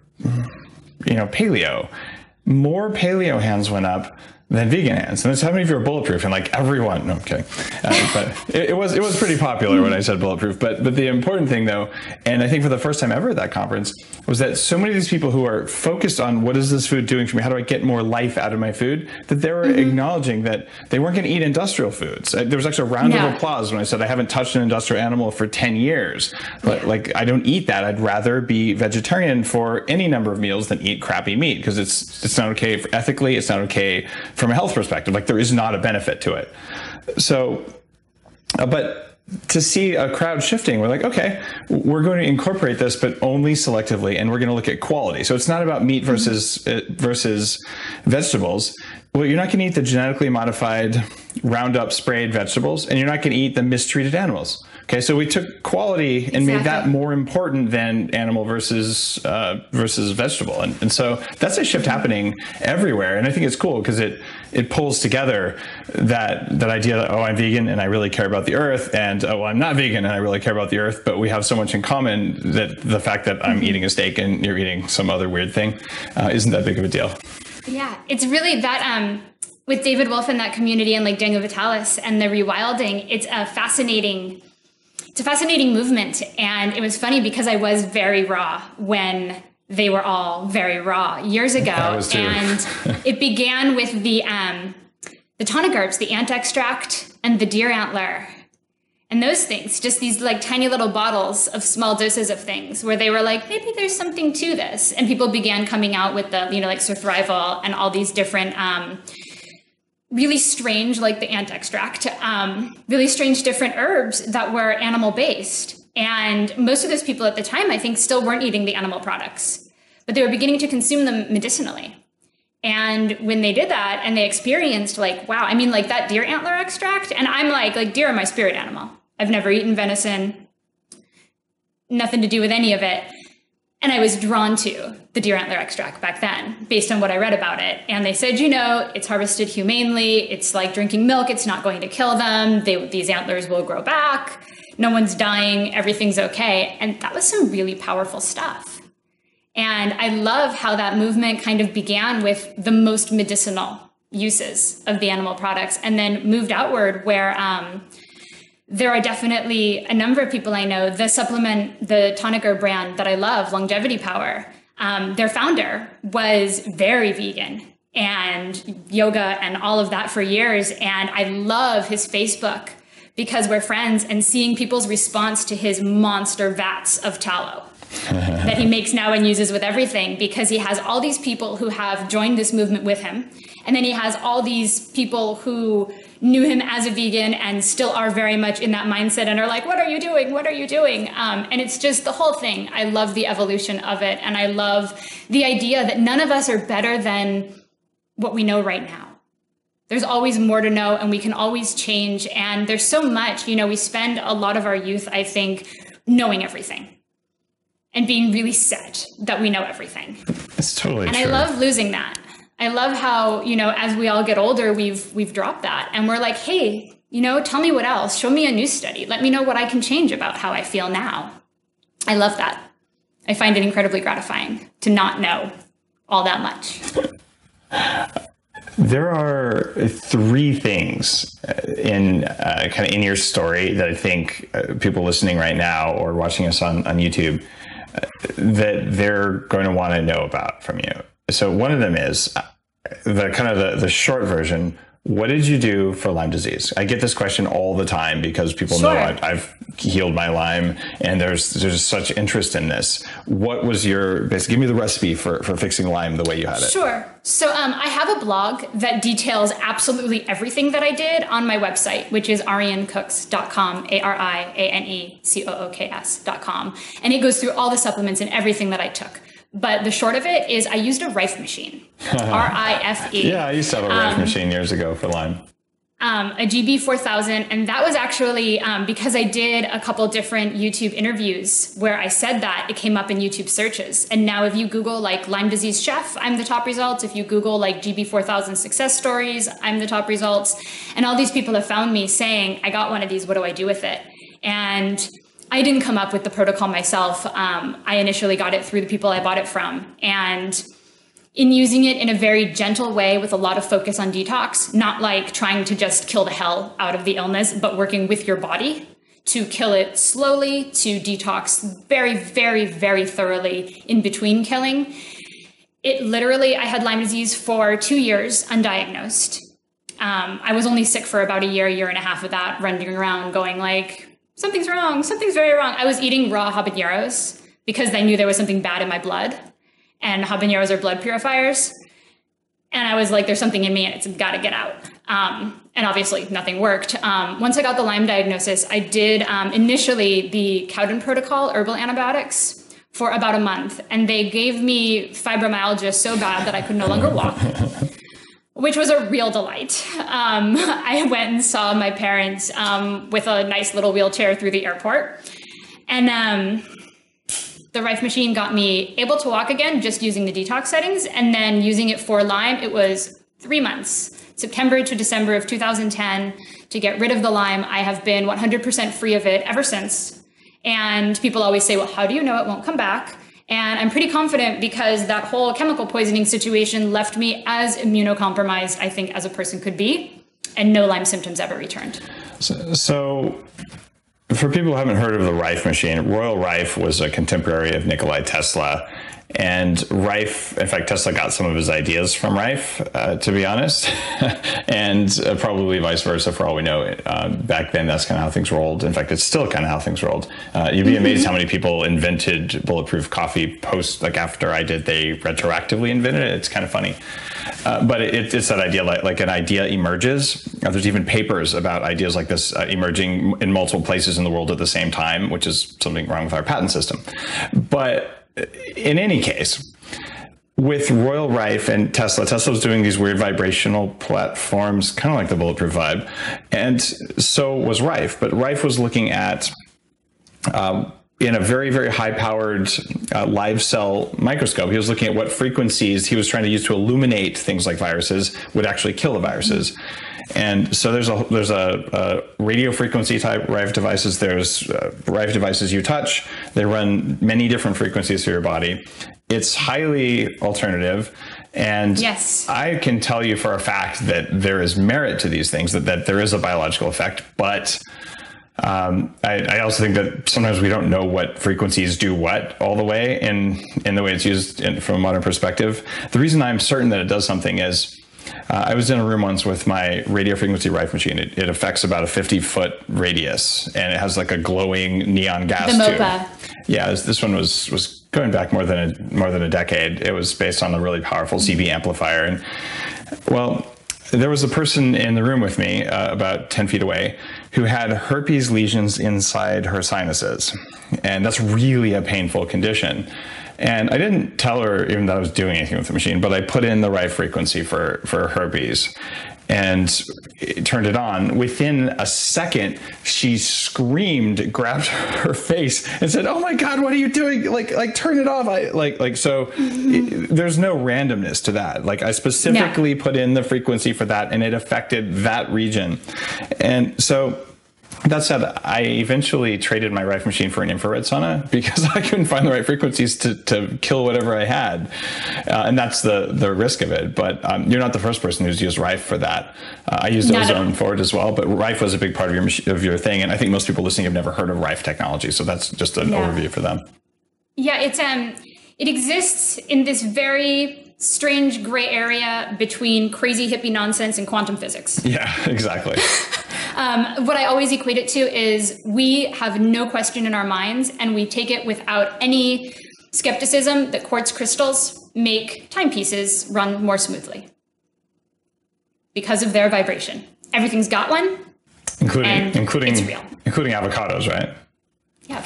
paleo? More paleo hands went up than vegan hands. And that's how many of you are bulletproof? And like everyone, no, I'm kidding. But it was pretty popular when I said bulletproof. But the important thing though, and I think for the first time ever at that conference, was that so many of these people who are focused on what is this food doing for me? How do I get more life out of my food? That they were acknowledging that they weren't going to eat industrial foods. There was actually a round of applause when I said I haven't touched an industrial animal for 10 years. But like, I don't eat that. I'd rather be vegetarian for any number of meals than eat crappy meat, because it's not okay ethically. It's not okay from a health perspective. Like, there is not a benefit to it. So, but to see a crowd shifting, we're like, okay, we're going to incorporate this, but only selectively, and we're going to look at quality. So it's not about meat versus vegetables. Well, you're not going to eat the genetically modified Roundup sprayed vegetables, and you're not going to eat the mistreated animals. Okay, so we took quality and made that more important than animal versus vegetable, and so that's a shift happening everywhere, and I think it's cool because it pulls together that idea that, oh, I'm vegan and I really care about the earth, and oh, I'm not vegan and I really care about the earth, but we have so much in common that the fact that I'm eating a steak and you're eating some other weird thing isn't that big of a deal. Yeah, it's really that with David Wolf and that community, and like Daniel Vitalis and the rewilding, it's a fascinating movement. And it was funny because I was very raw when they were all very raw years ago. I was too. And it began with the Tonic-Herbs, the ant extract and the deer antler. And those things, just these like tiny little bottles of small doses of things where they were like, maybe there's something to this. And people began coming out with the, like Surthrival and all these different, really strange, like the ant extract, really strange different herbs that were animal based. And most of those people at the time, I think, still weren't eating the animal products, but they were beginning to consume them medicinally. And when they did that and they experienced like, wow, I mean, like that deer antler extract, and I'm like deer are my spirit animal. I've never eaten venison, nothing to do with any of it. And I was drawn to the deer antler extract back then, based on what I read about it. And they said, it's harvested humanely. It's like drinking milk. It's not going to kill them. These antlers will grow back. No one's dying. Everything's okay. And that was some really powerful stuff. And I love how that movement kind of began with the most medicinal uses of the animal products and then moved outward where there are definitely a number of people I know, the supplement, the Tonic-Herb brand that I love, Longevity Power, their founder was very vegan and yoga and all of that for years. And I love his Facebook because we're friends, and seeing people's response to his monster vats of tallow that he makes now and uses with everything, because he has all these people who have joined this movement with him. And then he has all these people who knew him as a vegan and still are very much in that mindset and are like, what are you doing? What are you doing? And it's just the whole thing. I love the evolution of it. And I love the idea that none of us are better than what we know right now. There's always more to know, and we can always change. And there's so much, we spend a lot of our youth, I think, knowing everything and being really set that we know everything. It's totally true. And I love losing that. I love how, as we all get older, we've dropped that. And we're like, hey, tell me what else. Show me a new study. Let me know what I can change about how I feel now. I love that. I find it incredibly gratifying to not know all that much. There are three things in your story that I think people listening right now or watching us on YouTube that they're going to want to know about from you. So one of them is the short version. What did you do for Lyme disease? I get this question all the time because people know I've healed my Lyme, and there's such interest in this. What was give me the recipe for fixing Lyme the way you had it. Sure. So I have a blog that details absolutely everything that I did on my website, which is ariannecooks.com, ARIANNECOOKS.com. And it goes through all the supplements and everything that I took. But the short of it is I used a Rife machine, R-I-F-E. Yeah, I used to have a Rife machine years ago for Lyme. A GB4000. And that was actually because I did a couple different YouTube interviews where I said that, it came up in YouTube searches. And now if you Google like Lyme disease chef, I'm the top results. If you Google like GB4000 success stories, I'm the top results. And all these people have found me saying, I got one of these, what do I do with it? And I didn't come up with the protocol myself. I initially got it through the people I bought it from. And in using it in a very gentle way with a lot of focus on detox, not like trying to just kill the hell out of the illness, but working with your body to kill it slowly, to detox very, very, very thoroughly in between killing. It literally, I had Lyme disease for 2 years, undiagnosed. I was only sick for about a year and a half of that, running around going like, something's wrong, something's very wrong. I was eating raw habaneros because they knew there was something bad in my blood. And habaneros are blood purifiers. And I was like, there's something in me and it's got to get out. And obviously nothing worked. Once I got the Lyme diagnosis, I did initially the Cowden protocol, herbal antibiotics, for about a month. And they gave me fibromyalgia so bad that I could no longer walk, which was a real delight. I went and saw my parents with a nice little wheelchair through the airport. And the Rife machine got me able to walk again, just using the detox settings. And then using it for Lyme, it was 3 months, September to December of 2010, to get rid of the Lyme. I have been 100% free of it ever since. And people always say, well, how do you know it won't come back? And I'm pretty confident because that whole chemical poisoning situation left me as immunocompromised, I think, as a person could be, and no Lyme symptoms ever returned. So for people who haven't heard of the Rife machine, Royal Rife was a contemporary of Nikola Tesla. And Rife, in fact, Tesla got some of his ideas from Rife, to be honest, and probably vice versa for all we know. Back then, that's kind of how things rolled. In fact, it's still kind of how things rolled. You'd be amazed how many people invented bulletproof coffee after I did. They retroactively invented it. It's kind of funny. But it's that idea, like an idea emerges. There's even papers about ideas like this emerging in multiple places in the world at the same time, which is something wrong with our patent system. But in any case, with Royal Rife and Tesla was doing these weird vibrational platforms, kind of like the Bulletproof Vibe. And so was Rife. But Rife was looking at, in a very, very high-powered live cell microscope, he was looking at what frequencies he was trying to use to illuminate things like viruses would actually kill the viruses. And so there's a radio frequency type Rife devices. There's Rife devices you touch. They run many different frequencies through your body. It's highly alternative. And yes, I can tell you for a fact that there is merit to these things, that there is a biological effect. But I also think that sometimes we don't know what frequencies do what all the way in the way it's used from a modern perspective. The reason I'm certain that it does something is I was in a room once with my radio frequency Rife machine. It affects about a 50-foot radius, and it has like a glowing neon gas tube. Yeah, this one was going back more than a decade. It was based on a really powerful CB amplifier, and well, there was a person in the room with me, about 10 feet away, who had herpes lesions inside her sinuses, and that's really a painful condition. And I didn't tell her even that I was doing anything with the machine, but I put in the right frequency for herpes and turned it on. Within a second, she screamed, grabbed her face and said, "Oh my God, what are you doing? Like turn it off." There's no randomness to that. Like I specifically put in the frequency for that and it affected that region. And so that said, I eventually traded my Rife machine for an infrared sauna because I couldn't find the right frequencies to kill whatever I had. And that's the risk of it. But you're not the first person who's used Rife for that. I used Ozone for it as well, but Rife was a big part of your thing. And I think most people listening have never heard of Rife technology. So that's just an overview for them. Yeah, it exists in this very strange gray area between crazy hippie nonsense and quantum physics. Yeah, exactly. What I always equate it to is we have no question in our minds, and we take it without any skepticism that quartz crystals make timepieces run more smoothly because of their vibration. Everything's got one, including it's real. Including avocados, right? Yeah.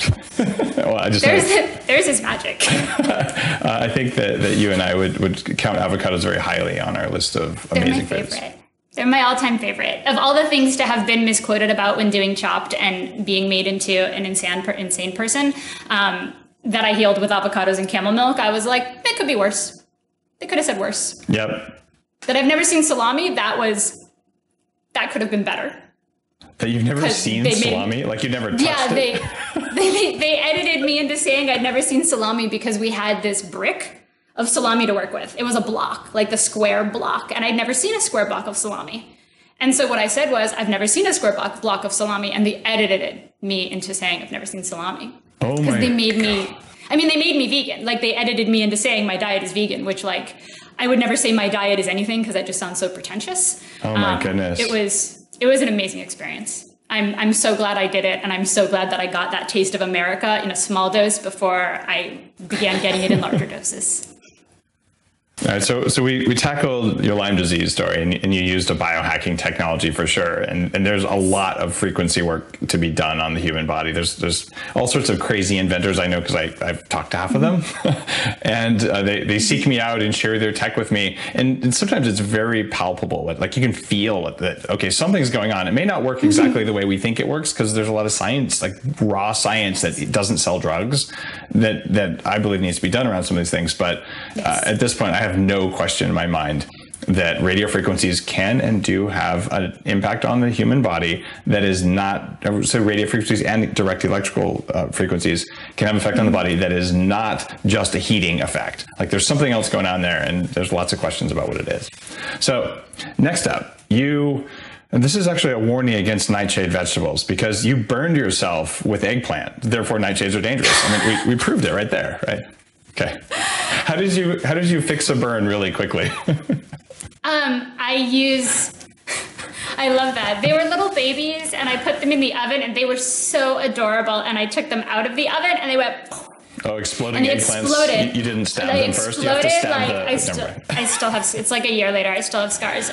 Well, there's his magic. I think that you and I would count avocados very highly on our list of amazing foods. They're my all-time favorite. Of all the things to have been misquoted about when doing Chopped and being made into an insane person, that I healed with avocados and camel milk, I was like, it could be worse. They could have said worse. Yep. That I've never seen salami, that could have been better. That you've never seen salami? Like you've never touched it? Yeah, they edited me into saying I'd never seen salami because we had this brick of salami to work with. It was a block, like the square block. And I'd never seen a square block of salami. And so what I said was, I've never seen a square block of salami. And they edited me into saying, I've never seen salami. Oh my Because they made God. me, I mean, they made me vegan. Like they edited me into saying my diet is vegan, which like, I would never say my diet is anything because that just sounds so pretentious. Oh my goodness. It was an amazing experience. I'm so glad I did it. And I'm so glad that I got that taste of America in a small dose before I began getting it in larger doses. All right, so we tackled your Lyme disease story, and you used a biohacking technology for sure. And there's a lot of frequency work to be done on the human body. There's all sorts of crazy inventors I know because I've talked to half of them, and they seek me out and share their tech with me. And sometimes it's very palpable. Like you can feel that, okay, something's going on. It may not work exactly the way we think it works because there's a lot of science, like raw science that doesn't sell drugs that I believe needs to be done around some of these things. But at this point, I have no question in my mind that radio frequencies can and do have an impact on the human body that is not, so radio frequencies and direct electrical frequencies can have an effect on the body that is not just a heating effect. Like there's something else going on there, and there's lots of questions about what it is. So next up, and this is actually a warning against nightshade vegetables because you burned yourself with eggplant. Therefore, nightshades are dangerous. I mean, we proved it right there, right? Okay. How did you fix a burn really quickly? I love that. They were little babies and I put them in the oven and they were so adorable. And I took them out of the oven and they went, oh, exploding and eggplants. Exploded. You didn't stab they them first. You have to exploded, stab I still have, it's like a year later, I still have scars.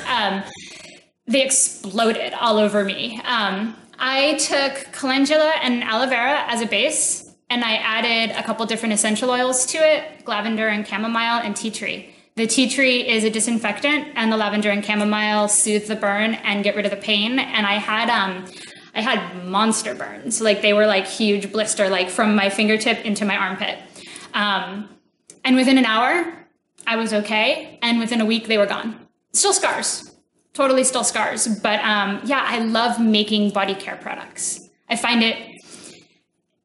They exploded all over me. I took calendula and aloe vera as a base, and I added a couple different essential oils to it, lavender and chamomile and tea tree. The tea tree is a disinfectant, and the lavender and chamomile soothe the burn and get rid of the pain. And I had monster burns. Like they were like huge blister, like from my fingertip into my armpit. And within an hour, I was okay. And within a week, they were gone. Still scars. Totally still scars. But yeah, I love making body care products. I find it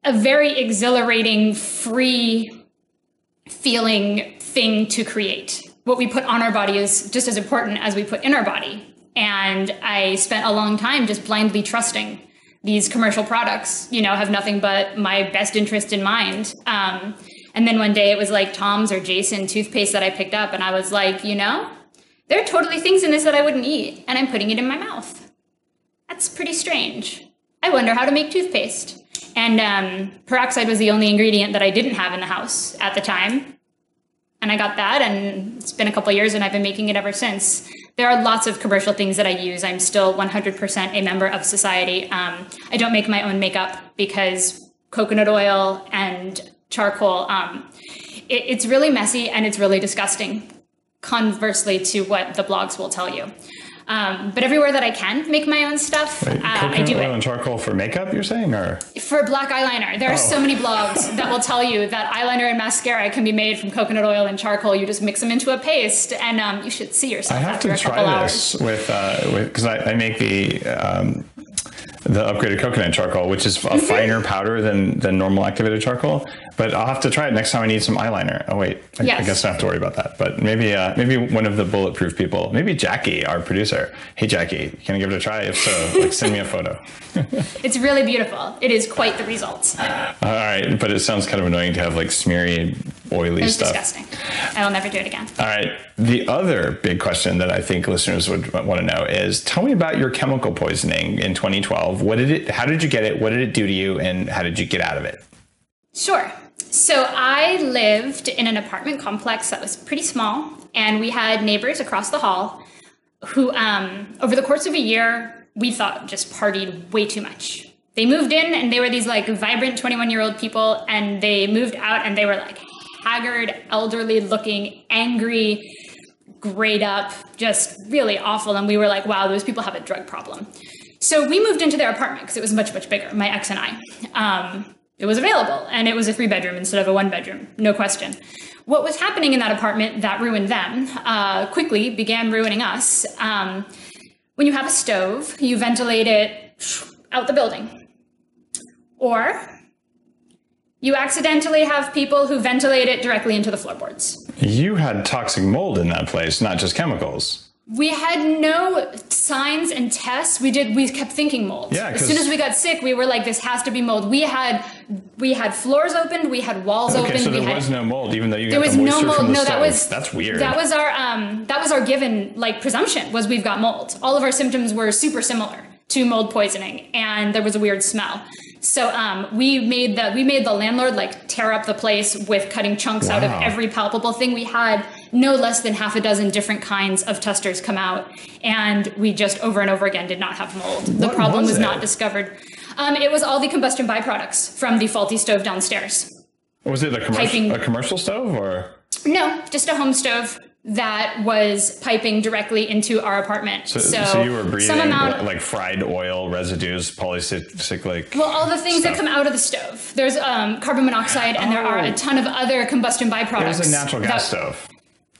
a very exhilarating, free feeling thing to create. What we put on our body is just as important as we put in our body. And I spent a long time just blindly trusting these commercial products, have nothing but my best interest in mind. And then one day it was like Tom's or Jason toothpaste that I picked up. And I was like, there are totally things in this that I wouldn't eat, and I'm putting it in my mouth. That's pretty strange. I wonder how to make toothpaste. And peroxide was the only ingredient that I didn't have in the house at the time. And I got that, and it's been a couple of years, and I've been making it ever since. There are lots of commercial things that I use. I'm still 100% a member of society. I don't make my own makeup because coconut oil and charcoal, it's really messy and it's really disgusting, conversely to what the blogs will tell you. But everywhere that I can make my own stuff, I do oil it. and charcoal for makeup, you're saying? Or For black eyeliner, there are so many blogs that will tell you that eyeliner and mascara can be made from coconut oil and charcoal. You just mix them into a paste, and you should see yourself I have after to a couple try hours. this with because I make the upgraded coconut charcoal, which is a finer powder than normal activated charcoal. But I'll have to try it next time I need some eyeliner. Oh wait, I guess I don't have to worry about that. But maybe one of the bulletproof people, maybe Jackie, our producer. Hey Jackie, can I give it a try? If so, send me a photo. It's really beautiful. It is quite the results. All right, but it sounds kind of annoying to have like smeary, oily It was stuff. disgusting. I will never do it again. All right. The other big question that I think listeners would want to know is, tell me about your chemical poisoning in 2012. How did you get it? What did it do to you? And how did you get out of it? Sure. So I lived in an apartment complex that was pretty small, and we had neighbors across the hall who, over the course of a year, we thought just partied way too much. They moved in and they were these like vibrant 21-year-old people, and they moved out and they were like haggard, elderly looking, angry, grayed up, just really awful. And we were like, wow, those people have a drug problem. So we moved into their apartment because it was much, much bigger, my ex and I. It was available, and it was a 3-bedroom instead of a 1-bedroom, no question. What was happening in that apartment that ruined them quickly began ruining us. When you have a stove, you ventilate it out the building. Or You accidentally have people who ventilate it directly into the floorboards. You had toxic mold in that place, not just chemicals. We had no signs and tests. We kept thinking mold. Yeah, as soon as we got sick, we were like, this has to be mold. We had floors opened, we had walls opened. Okay, so there was no mold, even though you got there was the moisture no mold. from the No, stove. That's weird. That was our given like presumption was we've got mold. All of our symptoms were super similar to mold poisoning, and there was a weird smell. So we made the landlord like tear up the place with cutting chunks out of every palpable thing. We had no less than half a dozen different kinds of testers come out, and we just over and over again did not have mold. The problem was not discovered. It was all the combustion byproducts from the faulty stove downstairs. Was it a commercial stove or? No, just a home stove that was piping directly into our apartment. So you were breathing like fried oil residues, polycyclic. Well, all the things that come out of the stove. There's carbon monoxide, and there are a ton of other combustion byproducts. It was a natural gas stove.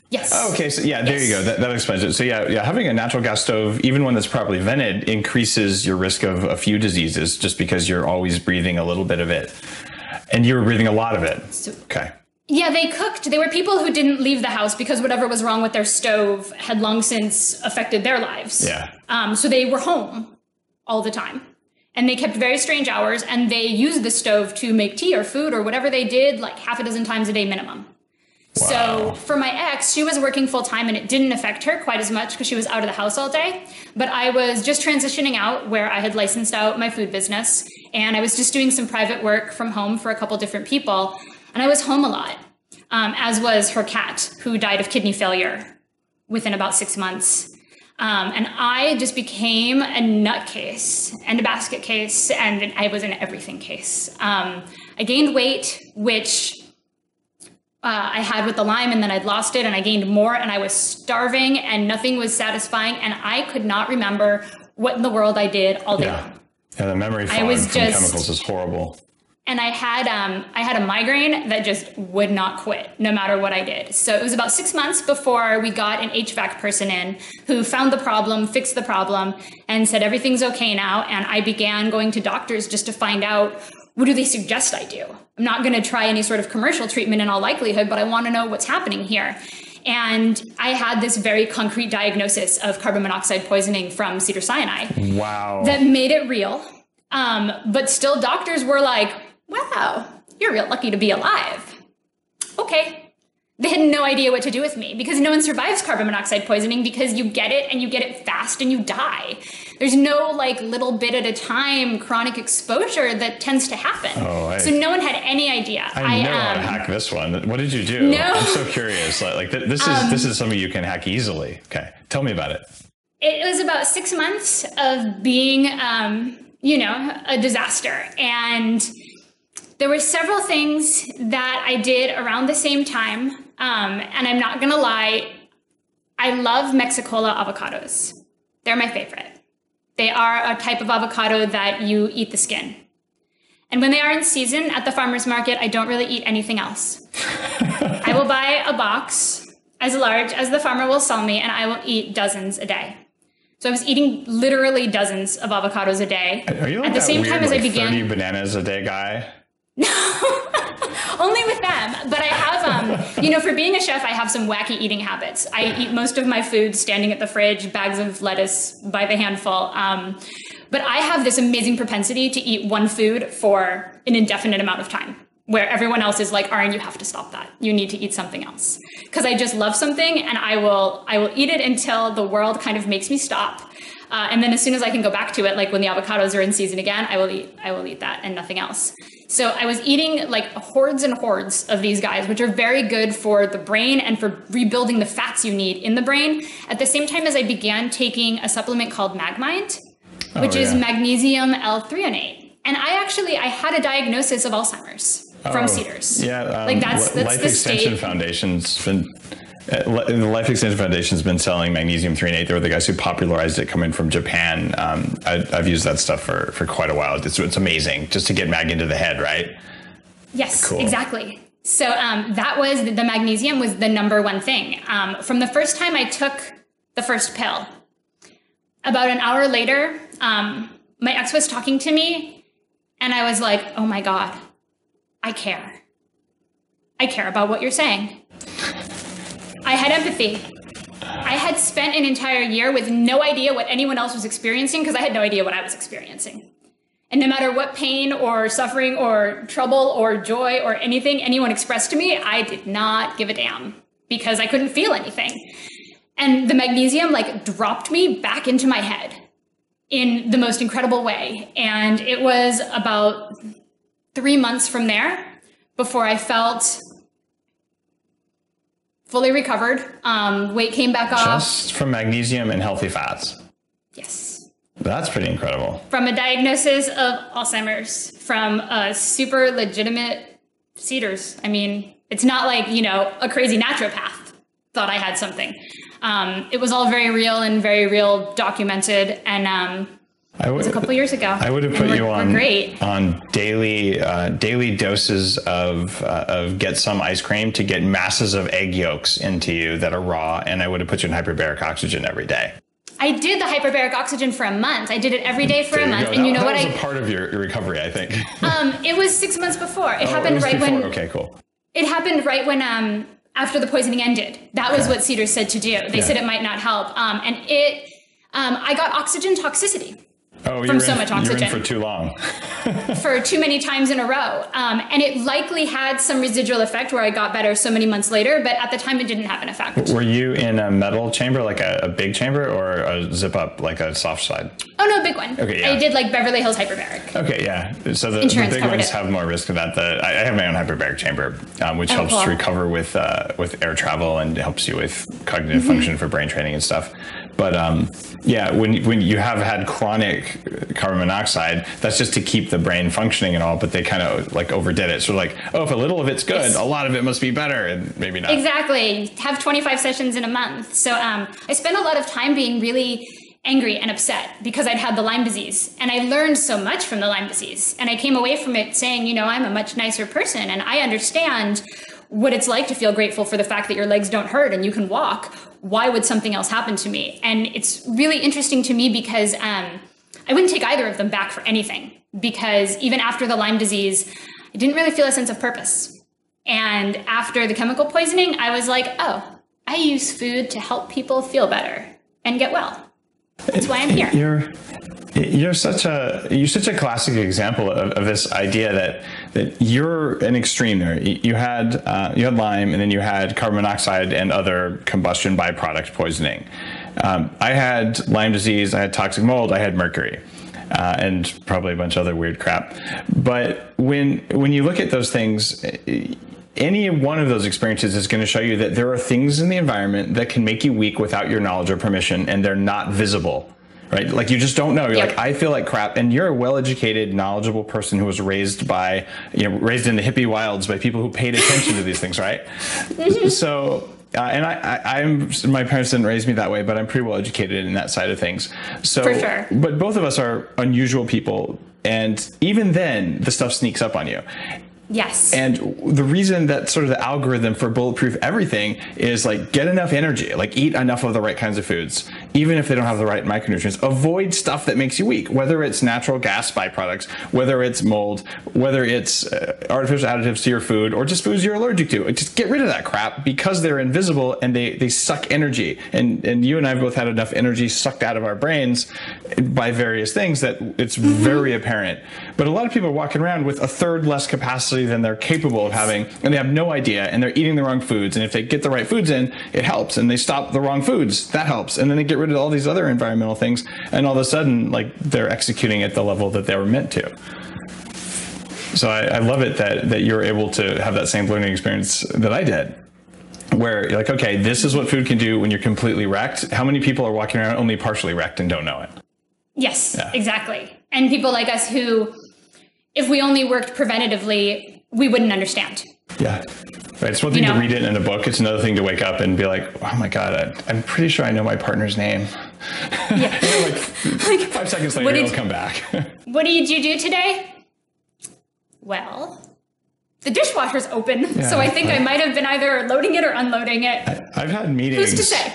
Yes. Oh, okay, so yeah, there you go. That explains it. So yeah, having a natural gas stove, even when it's properly vented, increases your risk of a few diseases just because you're always breathing a little bit of it. And you were breathing a lot of it. Okay. Yeah, they cooked. They were people who didn't leave the house because whatever was wrong with their stove had long since affected their lives. Yeah. So they were home all the time. And they kept very strange hours, and they used the stove to make tea or food or whatever they did like half a dozen times a day minimum. Wow. So for my ex, she was working full time, and it didn't affect her quite as much because she was out of the house all day. But I was just transitioning out where I had licensed out my food business, and I was just doing some private work from home for a couple different people. And I was home a lot, as was her cat, who died of kidney failure within about 6 months. And I just became a nutcase and a basket case, and I was an everything case. I gained weight, which I had with the Lyme, and then I'd lost it, and I gained more, and I was starving, and nothing was satisfying, and I could not remember what in the world I did all day long. Yeah, the memory fog from chemicals is horrible. And I had a migraine that just would not quit no matter what I did. So it was about 6 months before we got an HVAC person in who found the problem, fixed the problem, and said everything's okay now. And I began going to doctors just to find out, what do they suggest I do? I'm not going to try any sort of commercial treatment in all likelihood, but I want to know what's happening here. And I had this very concrete diagnosis of carbon monoxide poisoning from cedar cyanide. Wow. That made it real. But still doctors were like, wow, you're real lucky to be alive. Okay. They had no idea what to do with me because no one survives carbon monoxide poisoning because you get it and you get it fast and you die. There's no like little bit at a time chronic exposure that tends to happen. So no one had any idea. I know how to hack this one. What did you do? No. I'm so curious. This is something you can hack easily. Okay. Tell me about it. It was about 6 months of being, a disaster. And there were several things that I did around the same time. And I'm not going to lie, I love Mexicola avocados. They're my favorite. They are a type of avocado that you eat the skin. And when they are in season at the farmer's market, I don't really eat anything else. I will buy a box as large as the farmer will sell me, and I will eat dozens a day. So I was eating literally dozens of avocados a day. Are you like at the same time as I began 30 bananas a day guy? No, only with them. But I have, for being a chef, I have some wacky eating habits. I eat most of my food standing at the fridge, bags of lettuce by the handful. But I have this amazing propensity to eat one food for an indefinite amount of time, where everyone else is like, Aaron, you have to stop that. You need to eat something else. Because I just love something, and I will eat it until the world kind of makes me stop. And then as soon as I can go back to it, like when the avocados are in season again, I will eat that and nothing else. So I was eating like hordes and hordes of these guys, which are very good for the brain and for rebuilding the fats you need in the brain. At the same time as I began taking a supplement called MagMind, which is magnesium L-threonate. And I had a diagnosis of Alzheimer's from Cedars. Yeah, that's Life the Extension Foundation's been. The Life Extension Foundation's been selling magnesium threonate. They were the guys who popularized it coming from Japan. I've used that stuff for quite a while. It's amazing just to get mag into the head, right? Yes, cool. Exactly. So that was the magnesium was the number one thing. From the first time I took the first pill, about an hour later, my ex was talking to me, and I was like, oh my God, I care. I care about what you're saying. I had empathy. I had spent an entire year with no idea what anyone else was experiencing because I had no idea what I was experiencing. And no matter what pain or suffering or trouble or joy or anything anyone expressed to me, I did not give a damn because I couldn't feel anything. And the magnesium like dropped me back into my head in the most incredible way. And it was about 3 months from there before I felt fully recovered. Weight came back off. Just from magnesium and healthy fats. Yes. That's pretty incredible. From a diagnosis of Alzheimer's, from a super legitimate Cedars. I mean, it's not like, you know, a crazy naturopath thought I had something. It was all very real, documented, and it was a couple years ago. I would have put you on daily doses of get some ice cream to get masses of egg yolks into you that are raw, and I would have put you in hyperbaric oxygen every day. I did the hyperbaric oxygen for a month. I did it every day for a month. And you know what? That was a part of your recovery, I think. It was 6 months before. It happened right before. When. Okay, cool. It happened right when after the poisoning ended. That was what Cedars said to do. They said it might not help. And I got oxygen toxicity. From so much oxygen. You were in for too long. For too many times in a row. And it likely had some residual effect where I got better so many months later, but at the time it didn't have an effect. Were you in a metal chamber, like a big chamber, or a zip up, like a soft side? Oh, no, big one. Okay, yeah. I did like Beverly Hills hyperbaric. Okay, yeah. So the big ones have more risk of that. I have my own hyperbaric chamber, which helps to recover with air travel and helps you with cognitive function for brain training and stuff. But yeah, when you have had chronic carbon monoxide, that's just to keep the brain functioning and all, but they kind of like overdid it. So like, oh, if a little of it's good, a lot of it must be better, and maybe not. Exactly. Have 25 sessions in a month. So I spent a lot of time being really angry and upset because I'd had the Lyme disease, and I learned so much from the Lyme disease. And I came away from it saying, you know, I'm a much nicer person, and I understand what it's like to feel grateful for the fact that your legs don't hurt and you can walk. Why would something else happen to me? And it's really interesting to me because I wouldn't take either of them back for anything, because even after the Lyme disease, I didn't really feel a sense of purpose. And after the chemical poisoning, I was like, oh, I use food to help people feel better and get well. That's why I'm here. You're such a classic example of this idea that you're an extreme there. You had Lyme, and then you had carbon monoxide and other combustion byproduct poisoning. I had Lyme disease, I had toxic mold, I had mercury, and probably a bunch of other weird crap. But when you look at those things, any one of those experiences is going to show you that there are things in the environment that can make you weak without your knowledge or permission, and they're not visible. Right? Like you just don't know. You're like, I feel like crap. And you're a well-educated, knowledgeable person who was raised in the hippie wilds by people who paid attention to these things, right? Mm-hmm. So, and my parents didn't raise me that way, but I'm pretty well educated in that side of things. So, for sure. But both of us are unusual people. And even then, the stuff sneaks up on you. Yes. And the reason that sort of the algorithm for bulletproof everything is like get enough energy, like eat enough of the right kinds of foods, even if they don't have the right micronutrients. Avoid stuff that makes you weak, whether it's natural gas byproducts, whether it's mold, whether it's artificial additives to your food, or just foods you're allergic to. Just get rid of that crap because they're invisible and they suck energy. And you and I have both had enough energy sucked out of our brains by various things that it's very apparent. But a lot of people are walking around with a third less capacity than they're capable of having, and they have no idea, and they're eating the wrong foods. And if they get the right foods in, it helps, and they stop the wrong foods, that helps, and then they get rid of all these other environmental things, and all of a sudden, like, they're executing at the level that they were meant to. So I love it that you're able to have that same learning experience that I did, where you're like, okay, this is what food can do when you're completely wrecked. How many people are walking around only partially wrecked and don't know it? Yes, exactly. And people like us who, if we only worked preventatively, we wouldn't understand. Yeah. Right. It's one thing to read it in a book. It's another thing to wake up and be like, oh my God, I'm pretty sure I know my partner's name. Yeah. like 5 seconds later, it'll come back. What did you do today? Well, the dishwasher's open. Yeah, so I think I might have been either loading it or unloading it. I've had meetings. Who's to say?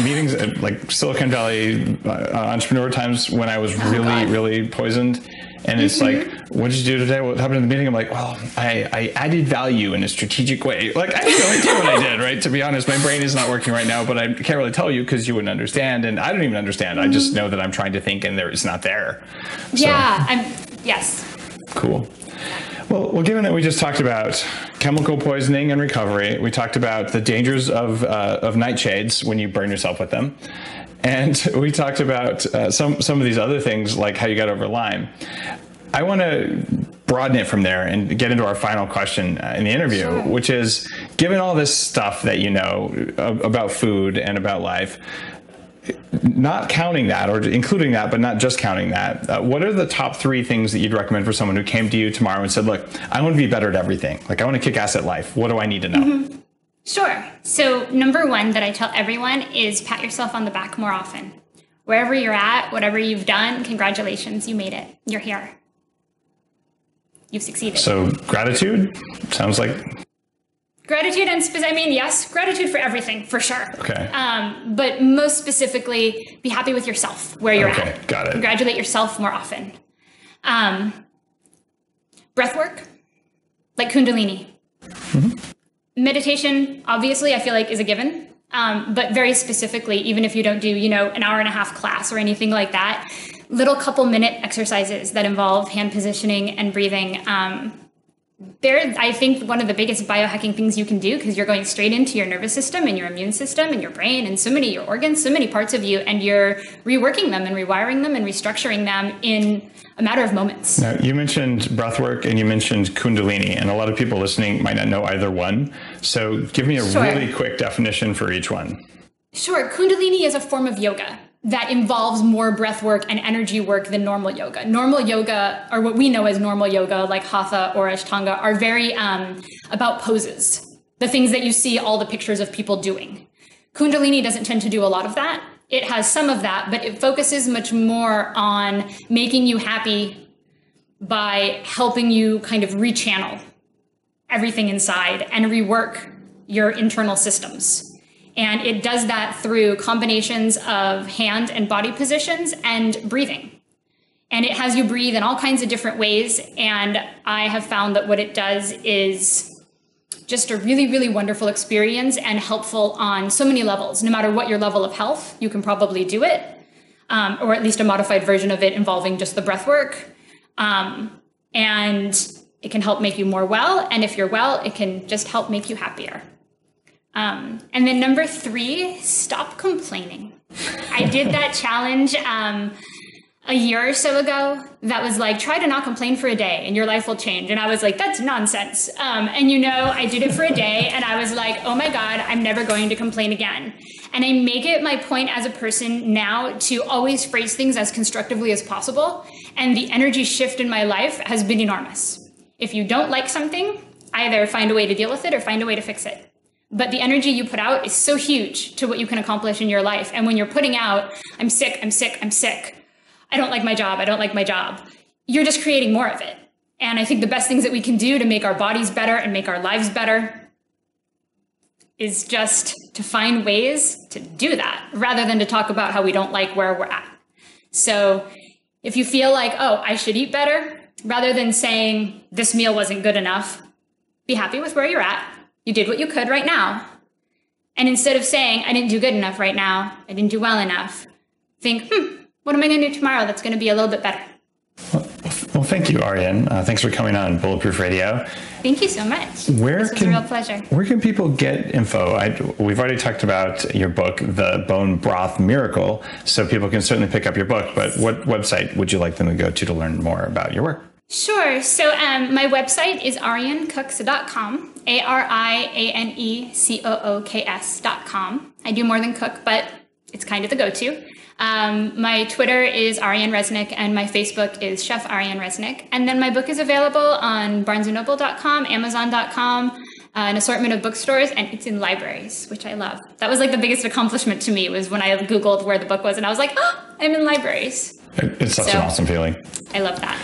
Meetings at like Silicon Valley entrepreneur times when I was really poisoned. And it's like, what did you do today? What happened in the meeting? I'm like, well, I added value in a strategic way. Like, I have no idea what I did, right? To be honest, my brain is not working right now, but I can't really tell you because you wouldn't understand. And I don't even understand. I just know that I'm trying to think and it's not there. So, Yes. Cool. Well, given that we just talked about chemical poisoning and recovery, we talked about the dangers of nightshades when you burn yourself with them. And we talked about some of these other things, like how you got over Lyme. I want to broaden it from there and get into our final question in the interview, sure, which is, given all this stuff that you know about food and about life, not counting that or including that, but not just counting that, what are the top 3 things that you'd recommend for someone who came to you tomorrow and said, look, I want to be better at everything. Like, I want to kick ass at life. What do I need to know? Mm-hmm. Sure. So number 1 that I tell everyone is pat yourself on the back more often. Wherever you're at, whatever you've done, congratulations, you made it. You're here. You've succeeded. So gratitude sounds like... Gratitude and yes, gratitude for everything, for sure. Okay. But most specifically, be happy with yourself, where you're at. Okay, got it. Congratulate yourself more often. Breath work, like Kundalini. Mm-hmm. Meditation, obviously, I feel like is a given. But very specifically, even if you don't do, an hour and a half class or anything like that, little couple minute exercises that involve hand positioning and breathing. They're, I think, one of the biggest biohacking things you can do, because you're going straight into your nervous system and your immune system and your brain and so many your organs, so many parts of you, and you're reworking them and rewiring them and restructuring them in a matter of moments. Now, you mentioned breath work and you mentioned Kundalini, and a lot of people listening might not know either one. So give me a really quick definition for each one. Sure. Kundalini is a form of yoga that involves more breath work and energy work than normal yoga. Normal yoga, or what we know as normal yoga, like Hatha or Ashtanga, are very about poses, the things that you see all the pictures of people doing. Kundalini doesn't tend to do a lot of that. It has some of that, but it focuses much more on making you happy by helping you kind of rechannel everything inside and rework your internal systems. And it does that through combinations of hand and body positions and breathing. And it has you breathe in all kinds of different ways. And I have found that what it does is just a really, really wonderful experience and helpful on so many levels. No matter what your level of health, you can probably do it, or at least a modified version of it involving just the breath work. And it can help make you more well. And if you're well, it can just help make you happier. And then number 3, stop complaining. I did that challenge a year or so ago that was like, try to not complain for a day and your life will change. And I was like, that's nonsense. And I did it for a day and I was like, oh my God, I'm never going to complain again. And I make it my point as a person now to always phrase things as constructively as possible. And the energy shift in my life has been enormous. If you don't like something, either find a way to deal with it or find a way to fix it. But the energy you put out is so huge to what you can accomplish in your life. And when you're putting out, I'm sick, I'm sick, I'm sick. I don't like my job. I don't like my job. You're just creating more of it. And I think the best things that we can do to make our bodies better and make our lives better is just to find ways to do that rather than to talk about how we don't like where we're at. So if you feel like, oh, I should eat better, rather than saying this meal wasn't good enough, be happy with where you're at. You did what you could right now. And instead of saying, I didn't do good enough right now, I didn't do well enough, think, what am I going to do tomorrow that's going to be a little bit better? Well, thank you, Ariane. Thanks for coming on Bulletproof Radio. Thank you so much. This was a real pleasure. Where can people get info? We've already talked about your book, The Bone Broth Miracle, so people can certainly pick up your book. But what website would you like them to go to learn more about your work? Sure. So my website is arianecooks.com, ARIANECOOKS.com. I do more than cook, but it's kind of the go-to. My Twitter is Ariane Resnick, and my Facebook is Chef Ariane Resnick. And then my book is available on BarnesandNoble.com, Amazon.com, an assortment of bookstores, and it's in libraries, which I love. That was like the biggest accomplishment to me, was when I Googled where the book was, and I was like, oh, I'm in libraries. It's such an awesome feeling. I love that.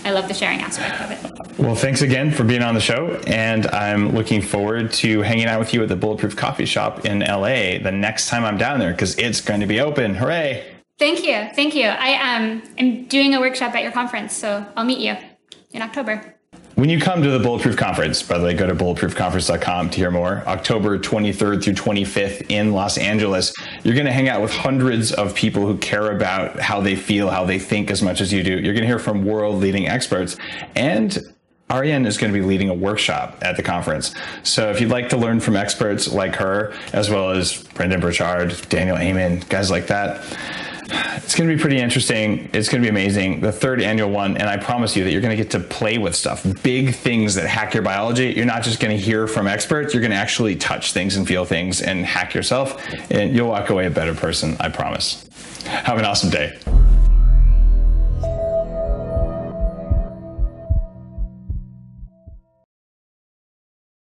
I love the sharing aspect of it. Well, thanks again for being on the show. And I'm looking forward to hanging out with you at the Bulletproof Coffee Shop in LA the next time I'm down there, because it's going to be open. Hooray. Thank you. Thank you. I am doing a workshop at your conference, so I'll meet you in October. When you come to the Bulletproof Conference, by the way, go to bulletproofconference.com to hear more. October 23rd through 25th in Los Angeles, you're going to hang out with hundreds of people who care about how they feel, how they think as much as you do. You're going to hear from world-leading experts, and Ariane is going to be leading a workshop at the conference. So if you'd like to learn from experts like her, as well as Brendan Burchard, Daniel Amen, guys like that, it's going to be pretty interesting. It's going to be amazing. The third annual one, and I promise you that you're going to get to play with stuff, big things that hack your biology. You're not just going to hear from experts. You're going to actually touch things and feel things and hack yourself, and you'll walk away a better person, I promise. Have an awesome day.